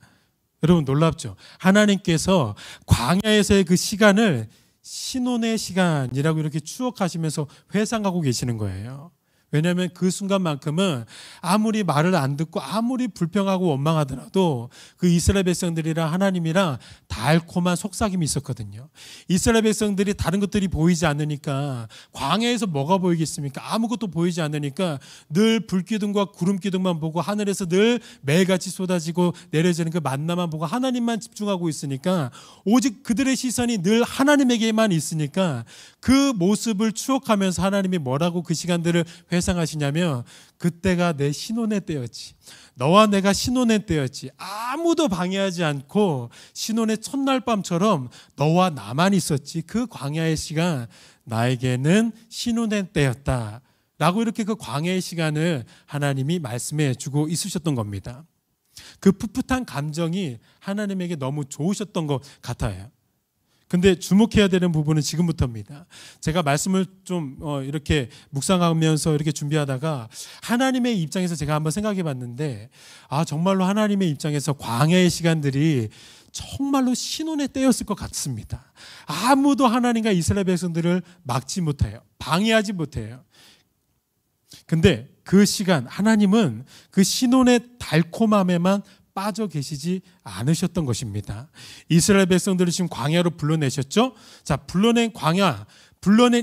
Speaker 3: 여러분, 놀랍죠? 하나님께서 광야에서의 그 시간을 신혼의 시간이라고 이렇게 추억하시면서 회상하고 계시는 거예요. 왜냐하면 그 순간만큼은 아무리 말을 안 듣고 아무리 불평하고 원망하더라도 그 이스라엘 백성들이랑 하나님이랑 달콤한 속삭임이 있었거든요. 이스라엘 백성들이 다른 것들이 보이지 않으니까, 광야에서 뭐가 보이겠습니까? 아무것도 보이지 않으니까 늘 불기둥과 구름기둥만 보고 하늘에서 늘 매일같이 쏟아지고 내려지는 그 만나만 보고 하나님만 집중하고 있으니까, 오직 그들의 시선이 늘 하나님에게만 있으니까 그 모습을 추억하면서 하나님이 뭐라고 그 시간들을 회상하시냐면, 그때가 내 신혼의 때였지. 너와 내가 신혼의 때였지. 아무도 방해하지 않고 신혼의 첫날 밤처럼 너와 나만 있었지. 그 광야의 시간 나에게는 신혼의 때였다 라고 이렇게 그 광야의 시간을 하나님이 말씀해 주고 있으셨던 겁니다. 그 풋풋한 감정이 하나님에게 너무 좋으셨던 것 같아요. 근데 주목해야 되는 부분은 지금부터입니다. 제가 말씀을 좀 이렇게 묵상하면서 이렇게 준비하다가 하나님의 입장에서 제가 한번 생각해 봤는데, 정말로 하나님의 입장에서 광야의 시간들이 정말로 신혼의 때였을 것 같습니다. 아무도 하나님과 이스라엘 백성들을 막지 못해요. 방해하지 못해요. 근데 그 시간, 하나님은 그 신혼의 달콤함에만 빠져 계시지 않으셨던 것입니다. 이스라엘 백성들을 지금 광야로 불러내셨죠? 자, 불러낸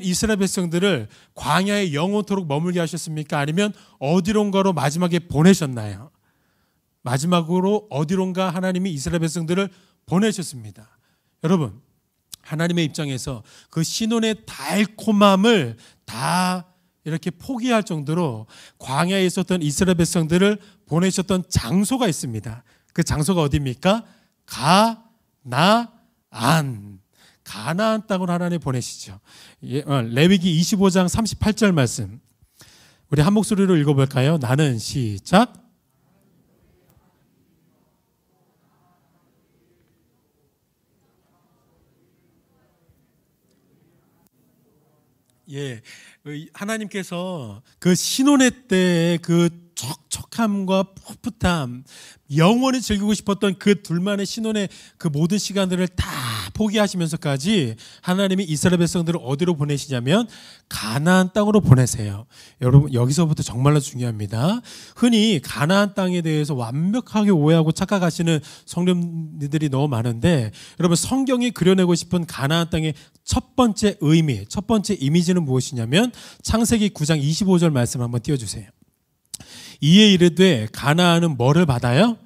Speaker 3: 이스라엘 백성들을 광야에 영원토록 머물게 하셨습니까? 아니면 어디론가로 마지막에 보내셨나요? 마지막으로 어디론가 하나님이 이스라엘 백성들을 보내셨습니다. 여러분, 하나님의 입장에서 그 신혼의 달콤함을 다 이렇게 포기할 정도로 광야에 있었던 이스라엘 백성들을 보내셨던 장소가 있습니다. 그 장소가 어디입니까? 가나안 땅으로 하나님 보내시죠. 레위기 25장 38절 말씀, 우리 한 목소리로 읽어볼까요? 나는 시작. 하나님께서 그 신혼의 때의 그 촉촉함과 풋풋함, 영원히 즐기고 싶었던 그 둘만의 신혼의 그 모든 시간들을 다 포기하시면서까지 하나님이 이스라엘 백성들을 어디로 보내시냐면 가나안 땅으로 보내세요. 여러분, 여기서부터 정말로 중요합니다. 흔히 가나안 땅에 대해서 완벽하게 오해하고 착각하시는 성도님들이 너무 많은데, 여러분, 성경이 그려내고 싶은 가나안 땅의 첫 번째 의미, 첫 번째 이미지는 무엇이냐면 창세기 9장 25절 말씀 한번 띄워주세요. 이에 이르되 가나안은 뭐를 받아요?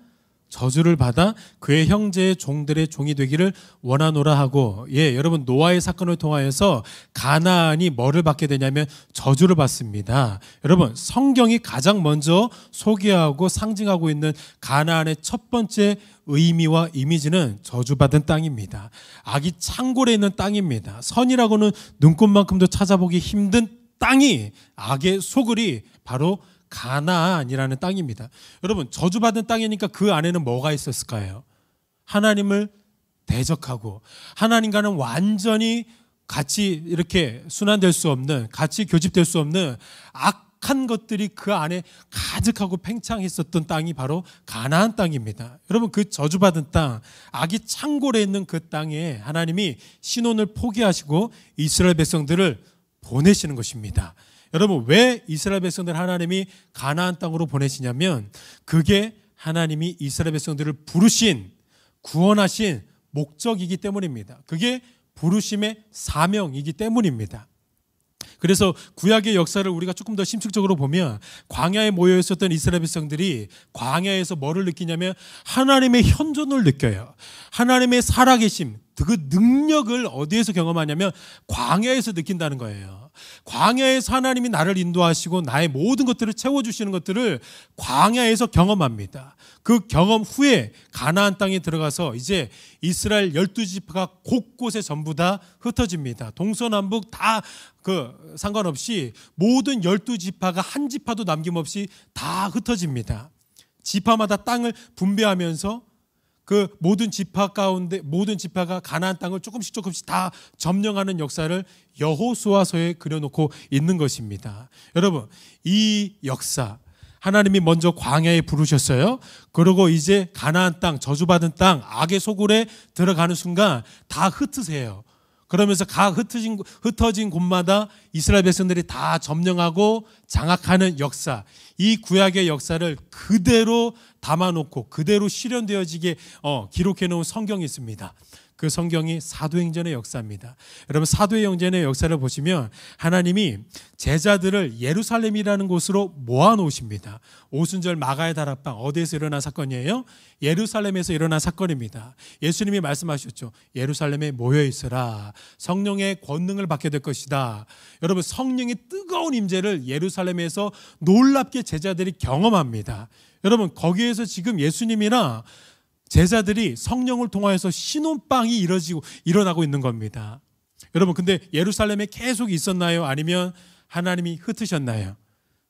Speaker 3: 저주를 받아 그의 형제의 종들의 종이 되기를 원하노라 하고, 여러분, 노아의 사건을 통하여서 가나안이 뭐를 받게 되냐면 저주를 받습니다. 여러분, 성경이 가장 먼저 소개하고 상징하고 있는 가나안의 첫 번째 의미와 이미지는 저주받은 땅입니다. 악이 창궐해 있는 땅입니다. 선이라고는 눈꽃만큼도 찾아보기 힘든 땅이, 악의 소굴이 바로 가나안이라는 땅입니다. 여러분, 저주받은 땅이니까 그 안에는 뭐가 있었을까요? 하나님을 대적하고 하나님과는 완전히 같이 이렇게 순환될 수 없는, 같이 교집될 수 없는 악한 것들이 그 안에 가득하고 팽창했었던 땅이 바로 가나안 땅입니다. 여러분, 그 저주받은 땅, 악이 창궐해 있는 그 땅에 하나님이 신혼을 포기하시고 이스라엘 백성들을 보내시는 것입니다. 여러분, 왜 이스라엘 백성들 하나님이 가나안 땅으로 보내시냐면 그게 하나님이 이스라엘 백성들을 부르신, 구원하신 목적이기 때문입니다. 그게 부르심의 사명이기 때문입니다. 그래서 구약의 역사를 우리가 조금 더 심층적으로 보면 광야에 모여 있었던 이스라엘 백성들이 광야에서 뭐를 느끼냐면 하나님의 현존을 느껴요. 하나님의 살아계심, 그 능력을 어디에서 경험하냐면 광야에서 느낀다는 거예요. 광야에서 하나님이 나를 인도하시고 나의 모든 것들을 채워주시는 것들을 광야에서 경험합니다. 그 경험 후에 가나안 땅에 들어가서 이제 이스라엘 12지파가 곳곳에 전부 다 흩어집니다. 동서남북 다 상관없이 모든 12지파가 한 지파도 남김없이 다 흩어집니다. 지파마다 땅을 분배하면서 그 모든 지파 가운데 모든 지파가 가나안 땅을 조금씩 다 점령하는 역사를 여호수아서에 그려놓고 있는 것입니다. 여러분, 이 역사 하나님이 먼저 광야에 부르셨어요. 그리고 이제 가나안 땅, 저주받은 땅, 악의 소굴에 들어가는 순간 다 흩으세요. 그러면서 각 흩어진 곳마다 이스라엘 백성들이 다 점령하고 장악하는 역사, 이 구약의 역사를 그대로 담아놓고 그대로 실현되어지게 기록해 놓은 성경이 있습니다. 그 성경이 사도행전의 역사입니다. 여러분, 사도행전의 역사를 보시면 하나님이 제자들을 예루살렘이라는 곳으로 모아놓으십니다. 오순절 마가의 다락방, 어디에서 일어난 사건이에요? 예루살렘에서 일어난 사건입니다. 예수님이 말씀하셨죠. 예루살렘에 모여있으라. 성령의 권능을 받게 될 것이다. 여러분, 성령의 뜨거운 임재를 예루살렘에서 놀랍게 제자들이 경험합니다. 여러분, 거기에서 지금 예수님이나 제자들이 성령을 통하여서 신혼방이 일어나고 있는 겁니다. 여러분, 근데 예루살렘에 계속 있었나요? 아니면 하나님이 흩으셨나요?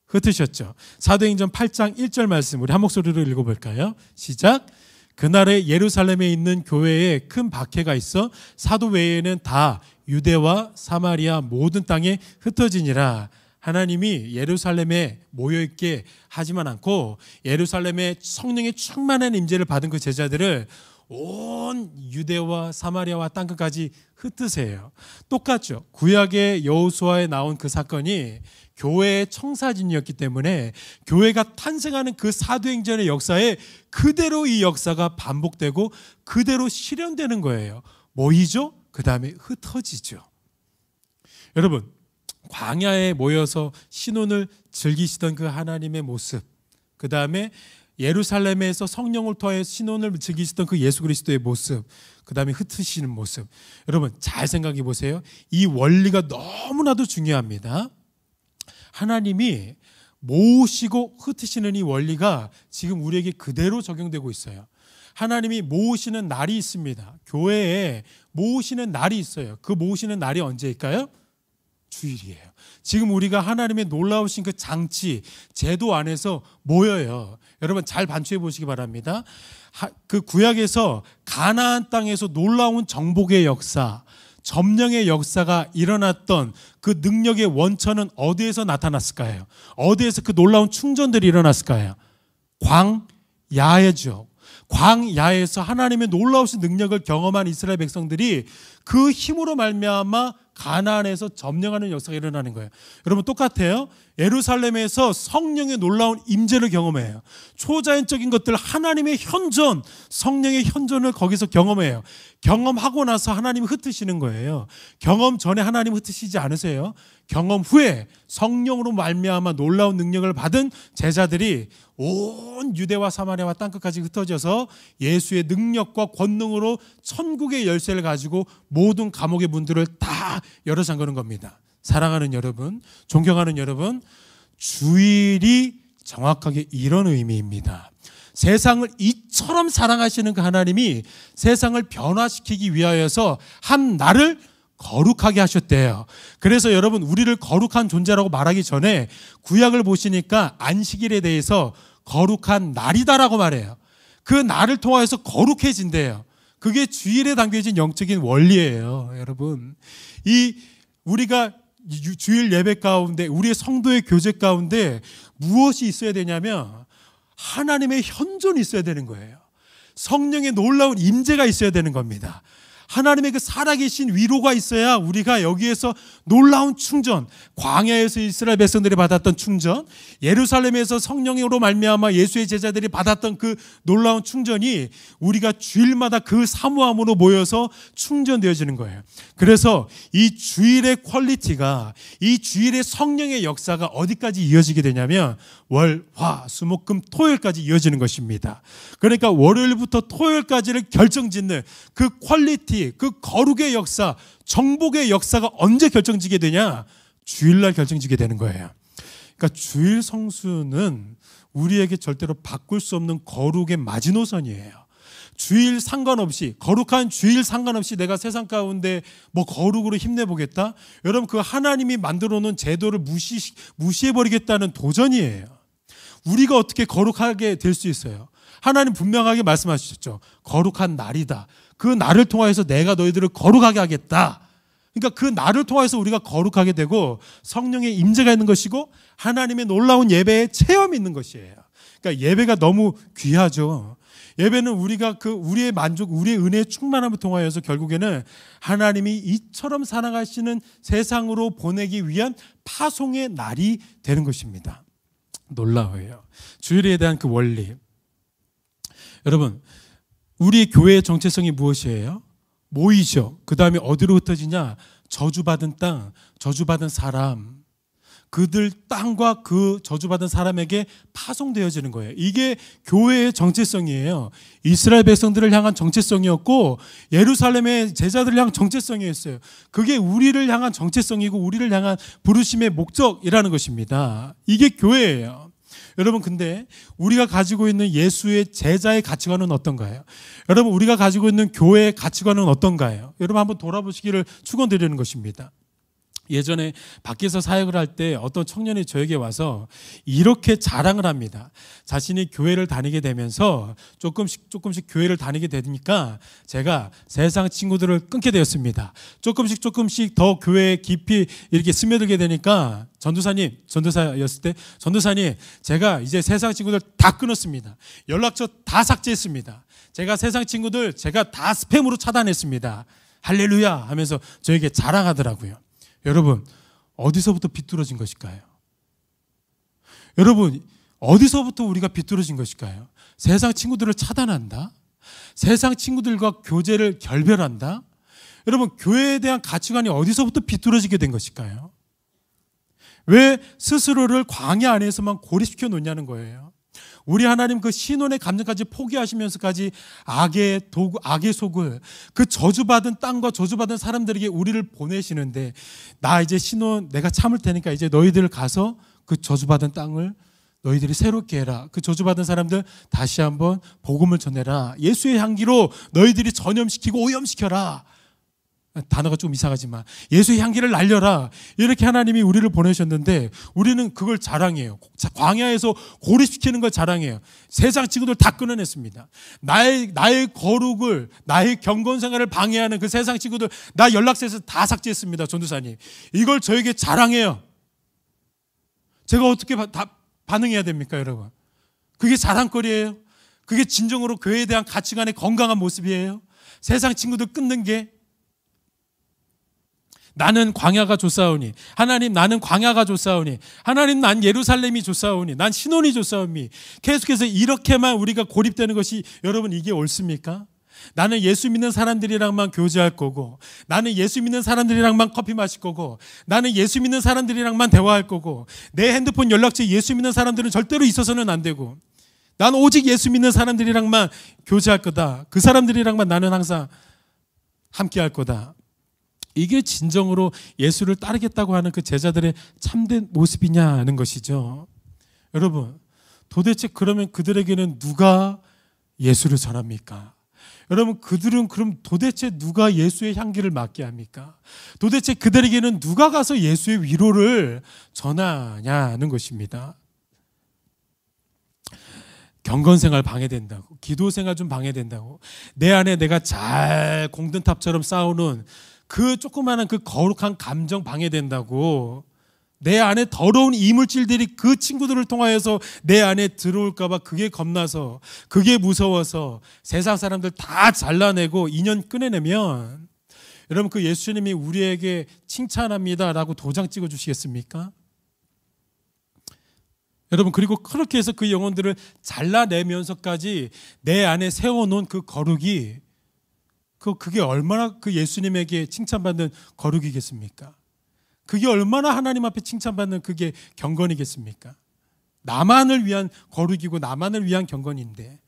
Speaker 3: 흩으셨죠. 사도행전 8장 1절 말씀 우리 한 목소리로 읽어볼까요? 시작. 그날에 예루살렘에 있는 교회에 큰 박해가 있어 사도 외에는 다 유대와 사마리아 모든 땅에 흩어지니라. 하나님이 예루살렘에 모여있게 하지만 않고 예루살렘에 성령의 충만한 임재를 받은 그 제자들을 온 유대와 사마리아와 땅끝까지 흩으세요. 똑같죠. 구약의 여호수아에 나온 그 사건이 교회의 청사진이었기 때문에 교회가 탄생하는 그 사도행전의 역사에 그대로 이 역사가 반복되고 그대로 실현되는 거예요. 모이죠? 그 다음에 흩어지죠. 여러분, 광야에 모여서 신혼을 즐기시던 그 하나님의 모습, 그 다음에 예루살렘에서 성령을 통해 신혼을 즐기시던 그 예수 그리스도의 모습, 그 다음에 흩으시는 모습. 여러분, 잘 생각해 보세요. 이 원리가 너무나도 중요합니다. 하나님이 모으시고 흩으시는 이 원리가 지금 우리에게 그대로 적용되고 있어요. 하나님이 모으시는 날이 있습니다. 교회에 모으시는 날이 있어요. 그 모으시는 날이 언제일까요? 주일이에요. 지금 우리가 하나님의 놀라우신 그 장치, 제도 안에서 모여요. 여러분, 잘 반추해 보시기 바랍니다. 그 구약에서 가나안 땅에서 놀라운 정복의 역사, 점령의 역사가 일어났던 그 능력의 원천은 어디에서 나타났을까요? 어디에서 그 놀라운 충전들이 일어났을까요? 광야죠. 광야에서 하나님의 놀라우신 능력을 경험한 이스라엘 백성들이 그 힘으로 말미암아 가나안에서 점령하는 역사가 일어나는 거예요. 여러분, 똑같아요. 예루살렘에서 성령의 놀라운 임재를 경험해요. 초자연적인 것들, 하나님의 현존, 성령의 현존을 거기서 경험해요. 경험하고 나서 하나님이 흩으시는 거예요. 경험 전에 하나님 흩으시지 않으세요. 경험 후에 성령으로 말미암아 놀라운 능력을 받은 제자들이 온 유대와 사마리아와 땅끝까지 흩어져서 예수의 능력과 권능으로 천국의 열쇠를 가지고 모든 감옥의 문들을 다 열어 잠그는 겁니다. 사랑하는 여러분, 존경하는 여러분, 주일이 정확하게 이런 의미입니다. 세상을 이처럼 사랑하시는 그 하나님이 세상을 변화시키기 위하여서 한 날을 거룩하게 하셨대요. 그래서 여러분, 우리를 거룩한 존재라고 말하기 전에 구약을 보시니까 안식일에 대해서 거룩한 날이다라고 말해요. 그 날을 통해서 거룩해진대요. 그게 주일에 담겨진 영적인 원리예요. 여러분, 우리가 주일 예배 가운데, 우리의 성도의 교제 가운데 무엇이 있어야 되냐면 하나님의 현존이 있어야 되는 거예요. 성령의 놀라운 임재가 있어야 되는 겁니다. 하나님의 그 살아계신 위로가 있어야 우리가 여기에서 놀라운 충전, 광야에서 이스라엘 백성들이 받았던 충전, 예루살렘에서 성령으로 말미암아 예수의 제자들이 받았던 그 놀라운 충전이 우리가 주일마다 그 사모함으로 모여서 충전되어지는 거예요. 그래서 이 주일의 퀄리티가, 이 주일의 성령의 역사가 어디까지 이어지게 되냐면 월, 화, 수, 목, 금, 토요일까지 이어지는 것입니다. 그러니까 월요일부터 토요일까지를 결정짓는 그 퀄리티, 아이덴티티, 그 거룩의 역사, 정복의 역사가 언제 결정지게 되냐? 주일날 결정지게 되는 거예요. 그러니까 주일 성수는 우리에게 절대로 바꿀 수 없는 거룩의 마지노선이에요. 주일 상관없이, 거룩한 주일 상관없이 내가 세상 가운데 뭐 거룩으로 힘내보겠다? 여러분, 그 하나님이 만들어 놓은 제도를 무시해버리겠다는 도전이에요. 우리가 어떻게 거룩하게 될 수 있어요? 하나님 분명하게 말씀하셨죠. 거룩한 날이다. 그 날을 통해서 내가 너희들을 거룩하게 하겠다. 그러니까 그 날을 통해서 우리가 거룩하게 되고 성령의 임재가 있는 것이고 하나님의 놀라운 예배의 체험이 있는 것이에요. 그러니까 예배가 너무 귀하죠. 예배는 우리가 우리의 만족, 우리의 은혜의 충만함을 통하여서 결국에는 하나님이 이처럼 살아가시는 세상으로 보내기 위한 파송의 날이 되는 것입니다. 놀라워요. 주일에 대한 그 원리. 여러분, 우리 교회의 정체성이 무엇이에요? 모이죠. 그 다음에 어디로 흩어지냐? 저주받은 땅, 저주받은 사람. 그들 땅과 그 저주받은 사람에게 파송되어지는 거예요. 이게 교회의 정체성이에요. 이스라엘 백성들을 향한 정체성이었고 예루살렘의 제자들을 향한 정체성이었어요. 그게 우리를 향한 정체성이고 우리를 향한 부르심의 목적이라는 것입니다. 이게 교회예요. 여러분, 근데 우리가 가지고 있는 예수의 제자의 가치관은 어떤가요? 여러분, 우리가 가지고 있는 교회의 가치관은 어떤가요? 여러분, 한번 돌아보시기를 축원드리는 것입니다. 예전에 밖에서 사역을 할 때 어떤 청년이 저에게 와서 이렇게 자랑을 합니다. 자신이 교회를 다니게 되면서 조금씩 교회를 다니게 되니까 제가 세상 친구들을 끊게 되었습니다. 조금씩 더 교회에 깊이 이렇게 스며들게 되니까 전도사였을 때 전도사님, 제가 이제 세상 친구들 다 끊었습니다. 연락처 다 삭제했습니다. 제가 세상 친구들 제가 다 스팸으로 차단했습니다. 할렐루야 하면서 저에게 자랑하더라고요. 여러분, 어디서부터 비뚤어진 것일까요? 여러분, 어디서부터 우리가 비뚤어진 것일까요? 세상 친구들을 차단한다? 세상 친구들과 교제를 결별한다? 여러분, 교회에 대한 가치관이 어디서부터 비뚤어지게 된 것일까요? 왜 스스로를 광야 안에서만 고립시켜 놓냐는 거예요. 우리 하나님 그 신혼의 감정까지 포기하시면서까지 악의 속을, 그 저주받은 땅과 저주받은 사람들에게 우리를 보내시는데, 나 이제 신혼 내가 참을 테니까 이제 너희들 가서 그 저주받은 땅을 너희들이 새롭게 해라. 그 저주받은 사람들 다시 한번 복음을 전해라. 예수의 향기로 너희들이 전염시키고 오염시켜라. 단어가 좀 이상하지만 예수의 향기를 날려라. 이렇게 하나님이 우리를 보내셨는데 우리는 그걸 자랑해요. 광야에서 고립시키는 걸 자랑해요. 세상 친구들 다 끊어냈습니다. 나의 거룩을, 나의 경건 생활을 방해하는 그 세상 친구들 나 연락처에서 다 삭제했습니다. 전도사님, 이걸 저에게 자랑해요. 제가 어떻게 반응해야 됩니까, 여러분? 그게 자랑거리예요? 그게 진정으로 교회에 대한 가치관의 건강한 모습이에요? 세상 친구들 끊는 게 나는 광야가 좋사오니, 하나님 나는 광야가 좋사오니, 하나님 난 예루살렘이 좋사오니, 난 신혼이 좋사오니, 계속해서 이렇게만 우리가 고립되는 것이, 여러분, 이게 옳습니까? 나는 예수 믿는 사람들이랑만 교제할 거고, 나는 예수 믿는 사람들이랑만 커피 마실 거고, 나는 예수 믿는 사람들이랑만 대화할 거고, 내 핸드폰 연락처에 예수 믿는 사람들은 절대로 있어서는 안 되고, 난 오직 예수 믿는 사람들이랑만 교제할 거다. 그 사람들이랑만 나는 항상 함께 할 거다. 이게 진정으로 예수를 따르겠다고 하는 그 제자들의 참된 모습이냐는 것이죠. 여러분, 도대체 그러면 그들에게는 누가 예수를 전합니까? 여러분, 그들은 그럼 도대체 누가 예수의 향기를 맡게 합니까? 도대체 그들에게는 누가 가서 예수의 위로를 전하냐는 것입니다. 경건생활 방해된다고, 기도생활 좀 방해된다고, 내 안에 내가 잘 공든탑처럼 쌓아놓은 그 조그마한 그 거룩한 감정 방해된다고, 내 안에 더러운 이물질들이 그 친구들을 통하여서 내 안에 들어올까봐 그게 겁나서, 그게 무서워서 세상 사람들 다 잘라내고 인연 끊어내면, 여러분, 그 예수님이 우리에게 칭찬합니다라고 도장 찍어 주시겠습니까? 여러분, 그리고 그렇게 해서 그 영혼들을 잘라내면서까지 내 안에 세워놓은 그 거룩이, 그게 얼마나 그 예수님에게 칭찬받는 거룩이겠습니까? 그게 얼마나 하나님 앞에 칭찬받는 그게 경건이겠습니까? 나만을 위한 거룩이고 나만을 위한 경건인데,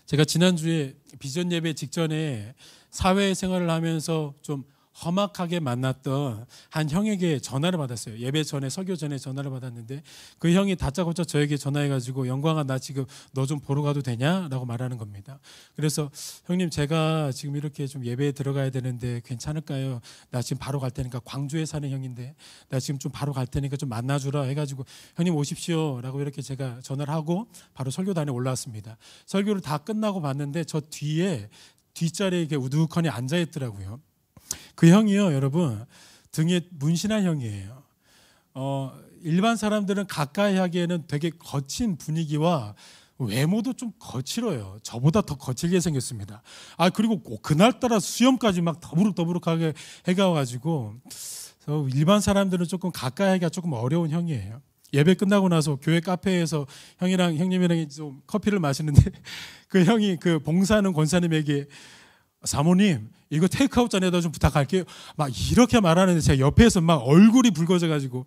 Speaker 3: 제가 지난주에 비전 예배 직전에 사회생활을 하면서 좀 험악하게 만났던 한 형에게 전화를 받았어요. 예배 전에, 설교 전에 전화를 받았는데 그 형이 다짜고짜 저에게 전화해가지고 영광아, 나 지금 너 좀 보러 가도 되냐? 라고 말하는 겁니다. 그래서 형님, 제가 지금 이렇게 좀 예배에 들어가야 되는데 괜찮을까요? 나 지금 바로 갈 테니까, 광주에 사는 형인데 나 지금 좀 바로 갈 테니까 좀 만나주라 해가지고 형님 오십시오 라고 이렇게 제가 전화를 하고 바로 설교단에 올라왔습니다. 설교를 다 끝나고 봤는데 저 뒤에 뒷자리에 이렇게 우두커니 앉아있더라고요. 그 형이요, 여러분, 등에 문신한 형이에요. 일반 사람들은 가까이 하기에는 되게 거친 분위기와 외모도 좀 거칠어요. 저보다 더 거칠게 생겼습니다. 그리고 그날따라 수염까지 막 더부룩더부룩하게 해가지고 일반 사람들은 조금 가까이 하기가 조금 어려운 형이에요. 예배 끝나고 나서 교회 카페에서 형님이랑 좀 커피를 마시는데 그 형이 그 봉사하는 권사님에게 사모님, 이거 테이크아웃 잔에다 좀 부탁할게요. 막 이렇게 말하는데 제가 옆에서 막 얼굴이 붉어져가지고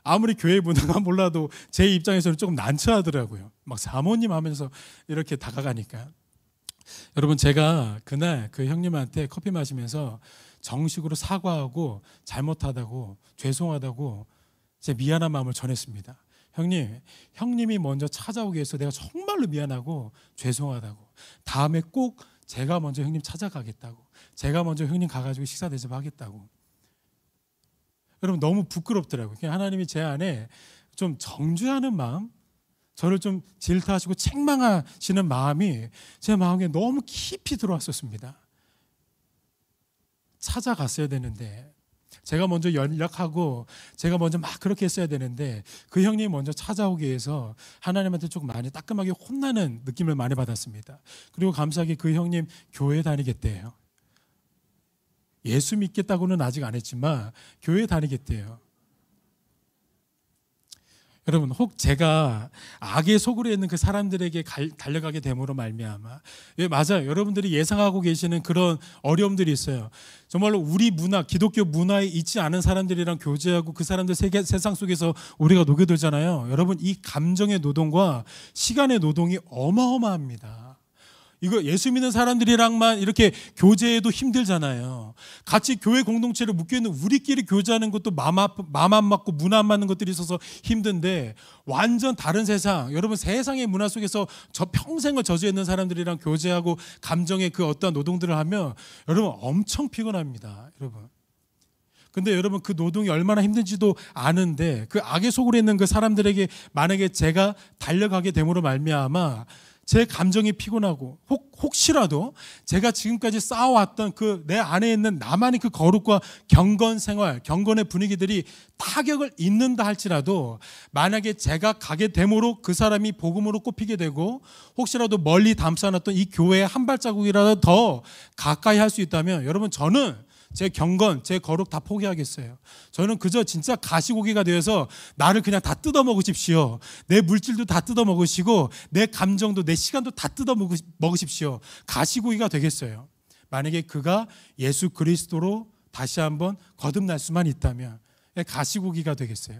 Speaker 3: 아무리 교회 문화가 몰라도 제 입장에서는 조금 난처하더라고요. 막 사모님 하면서 이렇게 다가가니까. 여러분, 제가 그날 그 형님한테 커피 마시면서 정식으로 사과하고 잘못하다고, 죄송하다고 제 미안한 마음을 전했습니다. 형님이 먼저 찾아오게 해서 내가 정말로 미안하고 죄송하다고. 다음에 꼭 제가 먼저 형님 찾아가겠다고. 제가 먼저 형님 가가지고 식사 대접하겠다고. 여러분, 너무 부끄럽더라고요. 하나님이 제 안에 좀 정죄하는 마음, 저를 좀 질타하시고 책망하시는 마음이 제 마음에 너무 깊이 들어왔었습니다. 찾아갔어야 되는데, 제가 먼저 연락하고 제가 먼저 막 그렇게 했어야 되는데 그 형님이 먼저 찾아오기 위해서 하나님한테 조금 많이 따끔하게 혼나는 느낌을 많이 받았습니다. 그리고 감사하게 그 형님 교회 다니겠대요. 예수 믿겠다고는 아직 안 했지만 교회 다니겠대요. 여러분, 혹 제가 악의 속으로 있는 그 사람들에게 달려가게 됨으로 말미암아, 맞아요, 여러분들이 예상하고 계시는 그런 어려움들이 있어요. 정말로 우리 문화, 기독교 문화에 있지 않은 사람들이랑 교제하고 그 사람들 세상 속에서 우리가 녹여들잖아요. 여러분, 이 감정의 노동과 시간의 노동이 어마어마합니다. 이거 예수 믿는 사람들이랑만 이렇게 교제해도 힘들잖아요. 같이 교회 공동체를 묶여있는 우리끼리 교제하는 것도 마음 안 맞고 문 안 맞는 것들이 있어서 힘든데, 완전 다른 세상, 여러분 세상의 문화 속에서 저 평생을 저주해 있는 사람들이랑 교제하고 감정의 그 어떠한 노동들을 하면 여러분 엄청 피곤합니다. 여러분. 근데 여러분, 그 노동이 얼마나 힘든지도 아는데 그 악의 속으로 있는 그 사람들에게 만약에 제가 달려가게 됨으로 말미암아 제 감정이 피곤하고 혹시라도 제가 지금까지 쌓아왔던 그 내 안에 있는 나만의 그 거룩과 경건 생활, 경건의 분위기들이 타격을 입는다 할지라도, 만약에 제가 가게 됨으로 그 사람이 복음으로 꼽히게 되고 혹시라도 멀리 담쌓았던 이 교회에 한 발자국이라도 더 가까이 할 수 있다면, 여러분, 저는 제 경건, 제 거룩 다 포기하겠어요. 저는 그저 진짜 가시고기가 되어서 나를 그냥 다 뜯어 먹으십시오. 내 물질도 다 뜯어 먹으시고 내 감정도, 내 시간도 다 뜯어 먹으십시오. 가시고기가 되겠어요. 만약에 그가 예수 그리스도로 다시 한번 거듭날 수만 있다면 가시고기가 되겠어요.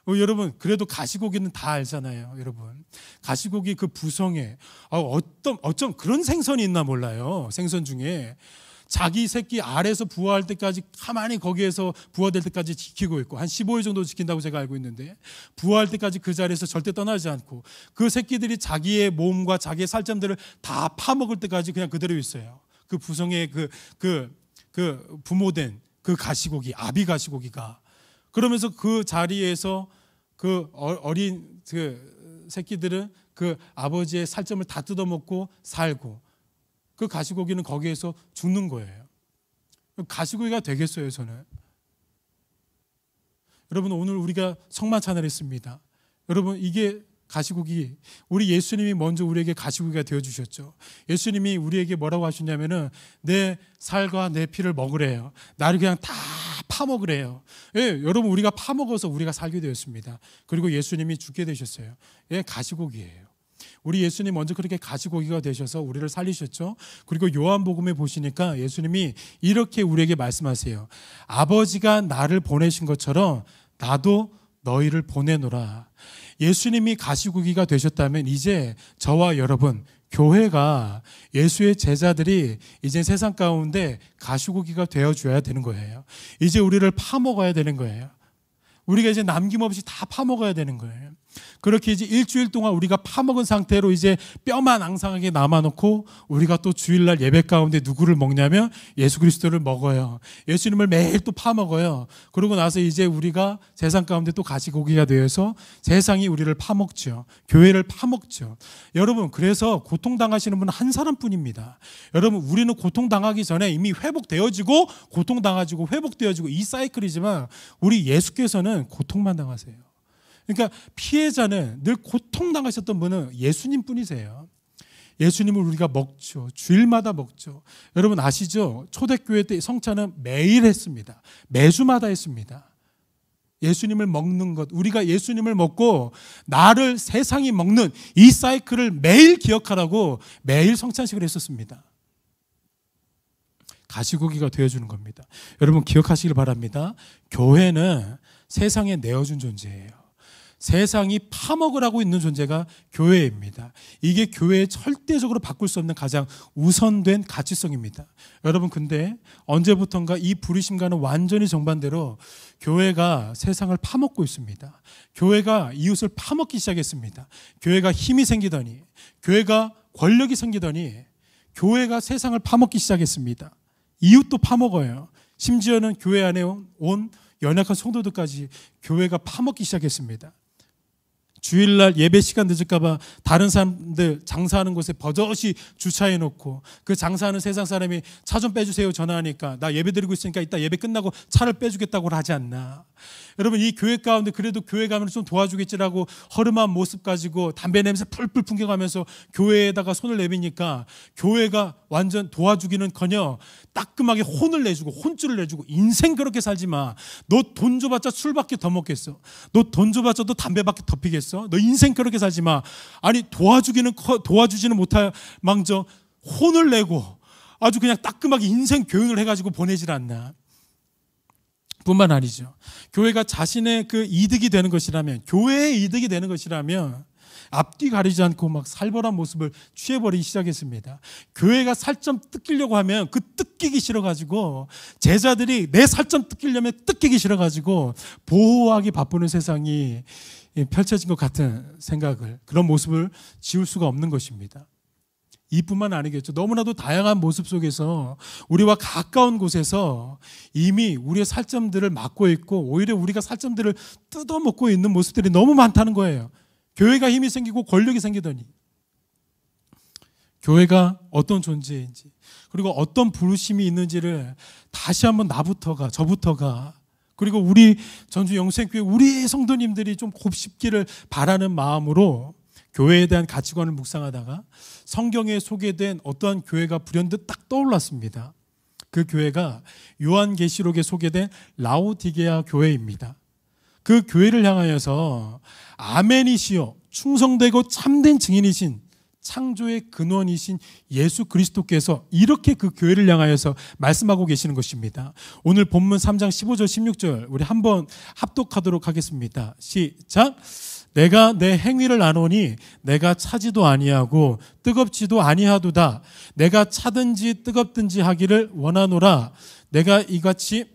Speaker 3: 여러분, 그래도 가시고기는 다 알잖아요. 여러분, 가시고기 그 부성에 어쩜 그런 생선이 있나 몰라요. 생선 중에 자기 새끼 알에서 부화할 때까지 가만히 거기에서 부화될 때까지 지키고 있고, 한 15일 정도 지킨다고 제가 알고 있는데, 부화할 때까지 그 자리에서 절대 떠나지 않고 그 새끼들이 자기의 몸과 자기의 살점들을 다 파먹을 때까지 그냥 그대로 있어요. 그 부성의 그 부모된 그 가시고기, 아비 가시고기가. 그러면서 그 자리에서 그 어린 그 새끼들은 그 아버지의 살점을 다 뜯어먹고 살고, 그 가시고기는 거기에서 죽는 거예요. 가시고기가 되겠어요, 저는? 여러분, 오늘 우리가 성만찬을 했습니다. 여러분, 이게 가시고기, 우리 예수님이 먼저 우리에게 가시고기가 되어주셨죠. 예수님이 우리에게 뭐라고 하셨냐면은 내 살과 내 피를 먹으래요. 나를 그냥 다 파먹으래요. 여러분, 우리가 파먹어서 우리가 살게 되었습니다. 그리고 예수님이 죽게 되셨어요. 가시고기예요. 우리 예수님 먼저 그렇게 가시고기가 되셔서 우리를 살리셨죠. 그리고 요한복음에 보시니까 예수님이 이렇게 우리에게 말씀하세요. 아버지가 나를 보내신 것처럼 나도 너희를 보내노라. 예수님이 가시고기가 되셨다면 이제 저와 여러분, 교회가 예수의 제자들이 이제 세상 가운데 가시고기가 되어줘야 되는 거예요. 이제 우리를 파먹어야 되는 거예요. 우리가 이제 남김없이 다 파먹어야 되는 거예요. 그렇게 이제 일주일 동안 우리가 파먹은 상태로 이제 뼈만 앙상하게 남아놓고 우리가 또 주일날 예배 가운데 누구를 먹냐면 예수 그리스도를 먹어요. 예수님을 매일 또 파먹어요. 그러고 나서 이제 우리가 세상 가운데 또 가시고기가 되어서 세상이 우리를 파먹죠. 교회를 파먹죠. 여러분, 그래서 고통당하시는 분은 한 사람뿐입니다. 여러분, 우리는 고통당하기 전에 이미 회복되어지고 고통당하지고 회복되어지고 이 사이클이지만 우리 예수께서는 고통만 당하세요. 그러니까 피해자는 늘 고통당하셨던 분은 예수님 뿐이세요. 예수님을 우리가 먹죠. 주일마다 먹죠. 여러분 아시죠? 초대교회 때 성찬은 매일 했습니다. 매주마다 했습니다. 예수님을 먹는 것, 우리가 예수님을 먹고 나를 세상이 먹는 이 사이클을 매일 기억하라고 매일 성찬식을 했었습니다. 가시고기가 되어주는 겁니다. 여러분 기억하시길 바랍니다. 교회는 세상에 내어준 존재예요. 세상이 파먹으라고 있는 존재가 교회입니다. 이게 교회의 절대적으로 바꿀 수 없는 가장 우선된 가치성입니다. 여러분, 근데 언제부턴가 이 부르심과는 완전히 정반대로 교회가 세상을 파먹고 있습니다. 교회가 이웃을 파먹기 시작했습니다. 교회가 힘이 생기더니, 교회가 권력이 생기더니 교회가 세상을 파먹기 시작했습니다. 이웃도 파먹어요. 심지어는 교회 안에 온 연약한 성도들까지 교회가 파먹기 시작했습니다. 주일날 예배 시간 늦을까봐 다른 사람들 장사하는 곳에 버젓이 주차해놓고 그 장사하는 세상 사람이 차 좀 빼주세요 전화하니까 나 예배 드리고 있으니까 이따 예배 끝나고 차를 빼주겠다고 하지 않나. 여러분, 이 교회 가운데 그래도 교회 가면 좀 도와주겠지라고 허름한 모습 가지고 담배 냄새 풀풀 풍겨가면서 교회에다가 손을 내미니까 교회가 완전 도와주기는커녕 따끔하게 혼을 내주고 혼쭐을 내주고 인생 그렇게 살지 마. 너 돈 줘봤자 술밖에 더 먹겠어. 너 돈 줘봤자 또 담배밖에 더 피겠어. 너 인생 그렇게 살지 마. 아니 도와주지는 못할 망정 혼을 내고 아주 그냥 따끔하게 인생 교훈을 해가지고 보내질 않나. 뿐만 아니죠. 교회가 자신의 그 이득이 되는 것이라면, 교회의 이득이 되는 것이라면 앞뒤 가리지 않고 막 살벌한 모습을 취해버리기 시작했습니다. 교회가 살점 뜯기려고 하면 그 뜯기기 싫어가지고 제자들이 내 살점 뜯기려면 뜯기기 싫어가지고 보호하기 바쁘는 세상이 펼쳐진 것 같은 생각을, 그런 모습을 지울 수가 없는 것입니다. 이뿐만 아니겠죠. 너무나도 다양한 모습 속에서 우리와 가까운 곳에서 이미 우리의 살점들을 막고 있고 오히려 우리가 살점들을 뜯어먹고 있는 모습들이 너무 많다는 거예요. 교회가 힘이 생기고 권력이 생기더니 교회가 어떤 존재인지 그리고 어떤 부르심이 있는지를 다시 한번 나부터가 저부터가 그리고 우리 전주 영생교회 우리 성도님들이 좀 곱씹기를 바라는 마음으로 교회에 대한 가치관을 묵상하다가 성경에 소개된 어떠한 교회가 불현듯 딱 떠올랐습니다. 그 교회가 요한계시록에 소개된 라오디게아 교회입니다. 그 교회를 향하여서 아멘이시여 충성되고 참된 증인이신 창조의 근원이신 예수 그리스도께서 이렇게 그 교회를 향하여서 말씀하고 계시는 것입니다. 오늘 본문 3장 15절 16절 우리 한번 합독하도록 하겠습니다. 시작. 내가 내 행위를 아노니 내가 차지도 아니하고 뜨겁지도 아니하도다. 내가 차든지 뜨겁든지 하기를 원하노라. 내가 이같이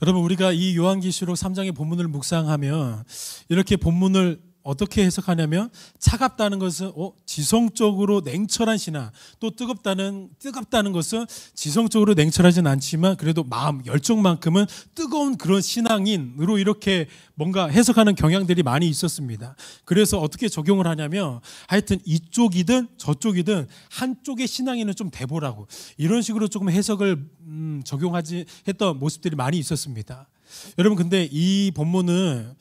Speaker 3: 여러분 우리가 이 요한계시록 3장의 본문을 묵상하면 이렇게 본문을 어떻게 해석하냐면 차갑다는 것은 지성적으로 냉철한 신앙, 또 뜨겁다는 것은 지성적으로 냉철하진 않지만 그래도 마음, 열정만큼은 뜨거운 그런 신앙인으로 이렇게 뭔가 해석하는 경향들이 많이 있었습니다. 그래서 어떻게 적용을 하냐면 하여튼 이쪽이든 저쪽이든 한쪽의 신앙인은 좀 돼보라고 이런 식으로 조금 해석을 적용하지 했던 모습들이 많이 있었습니다. 여러분 근데 이 본문은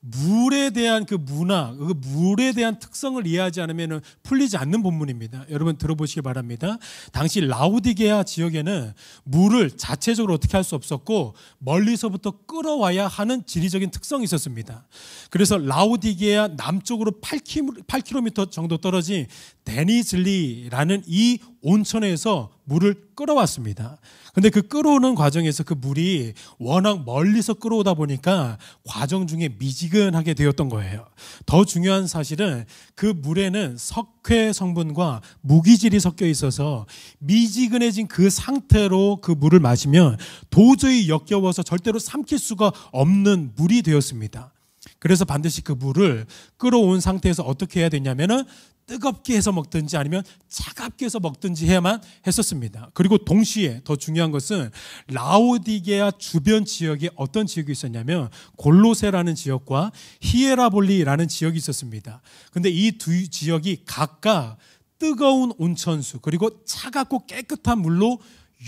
Speaker 3: 물에 대한 그 문화, 그 물에 대한 특성을 이해하지 않으면 풀리지 않는 본문입니다. 여러분 들어보시기 바랍니다. 당시 라오디게아 지역에는 물을 자체적으로 어떻게 할 수 없었고 멀리서부터 끌어와야 하는 지리적인 특성이 있었습니다. 그래서 라오디게아 남쪽으로 8km 정도 떨어진 데니즐리라는 이 온천에서 물을 끌어왔습니다. 근데 그 끌어오는 과정에서 그 물이 워낙 멀리서 끌어오다 보니까 과정 중에 미지근하게 되었던 거예요. 더 중요한 사실은 그 물에는 석회 성분과 무기질이 섞여 있어서 미지근해진 그 상태로 그 물을 마시면 도저히 역겨워서 절대로 삼킬 수가 없는 물이 되었습니다. 그래서 반드시 그 물을 끌어온 상태에서 어떻게 해야 되냐면은 뜨겁게 해서 먹든지 아니면 차갑게 해서 먹든지 해야만 했었습니다. 그리고 동시에 더 중요한 것은 라오디게아 주변 지역에 어떤 지역이 있었냐면 골로세라는 지역과 히에라볼리라는 지역이 있었습니다. 근데 이 두 지역이 각각 뜨거운 온천수 그리고 차갑고 깨끗한 물로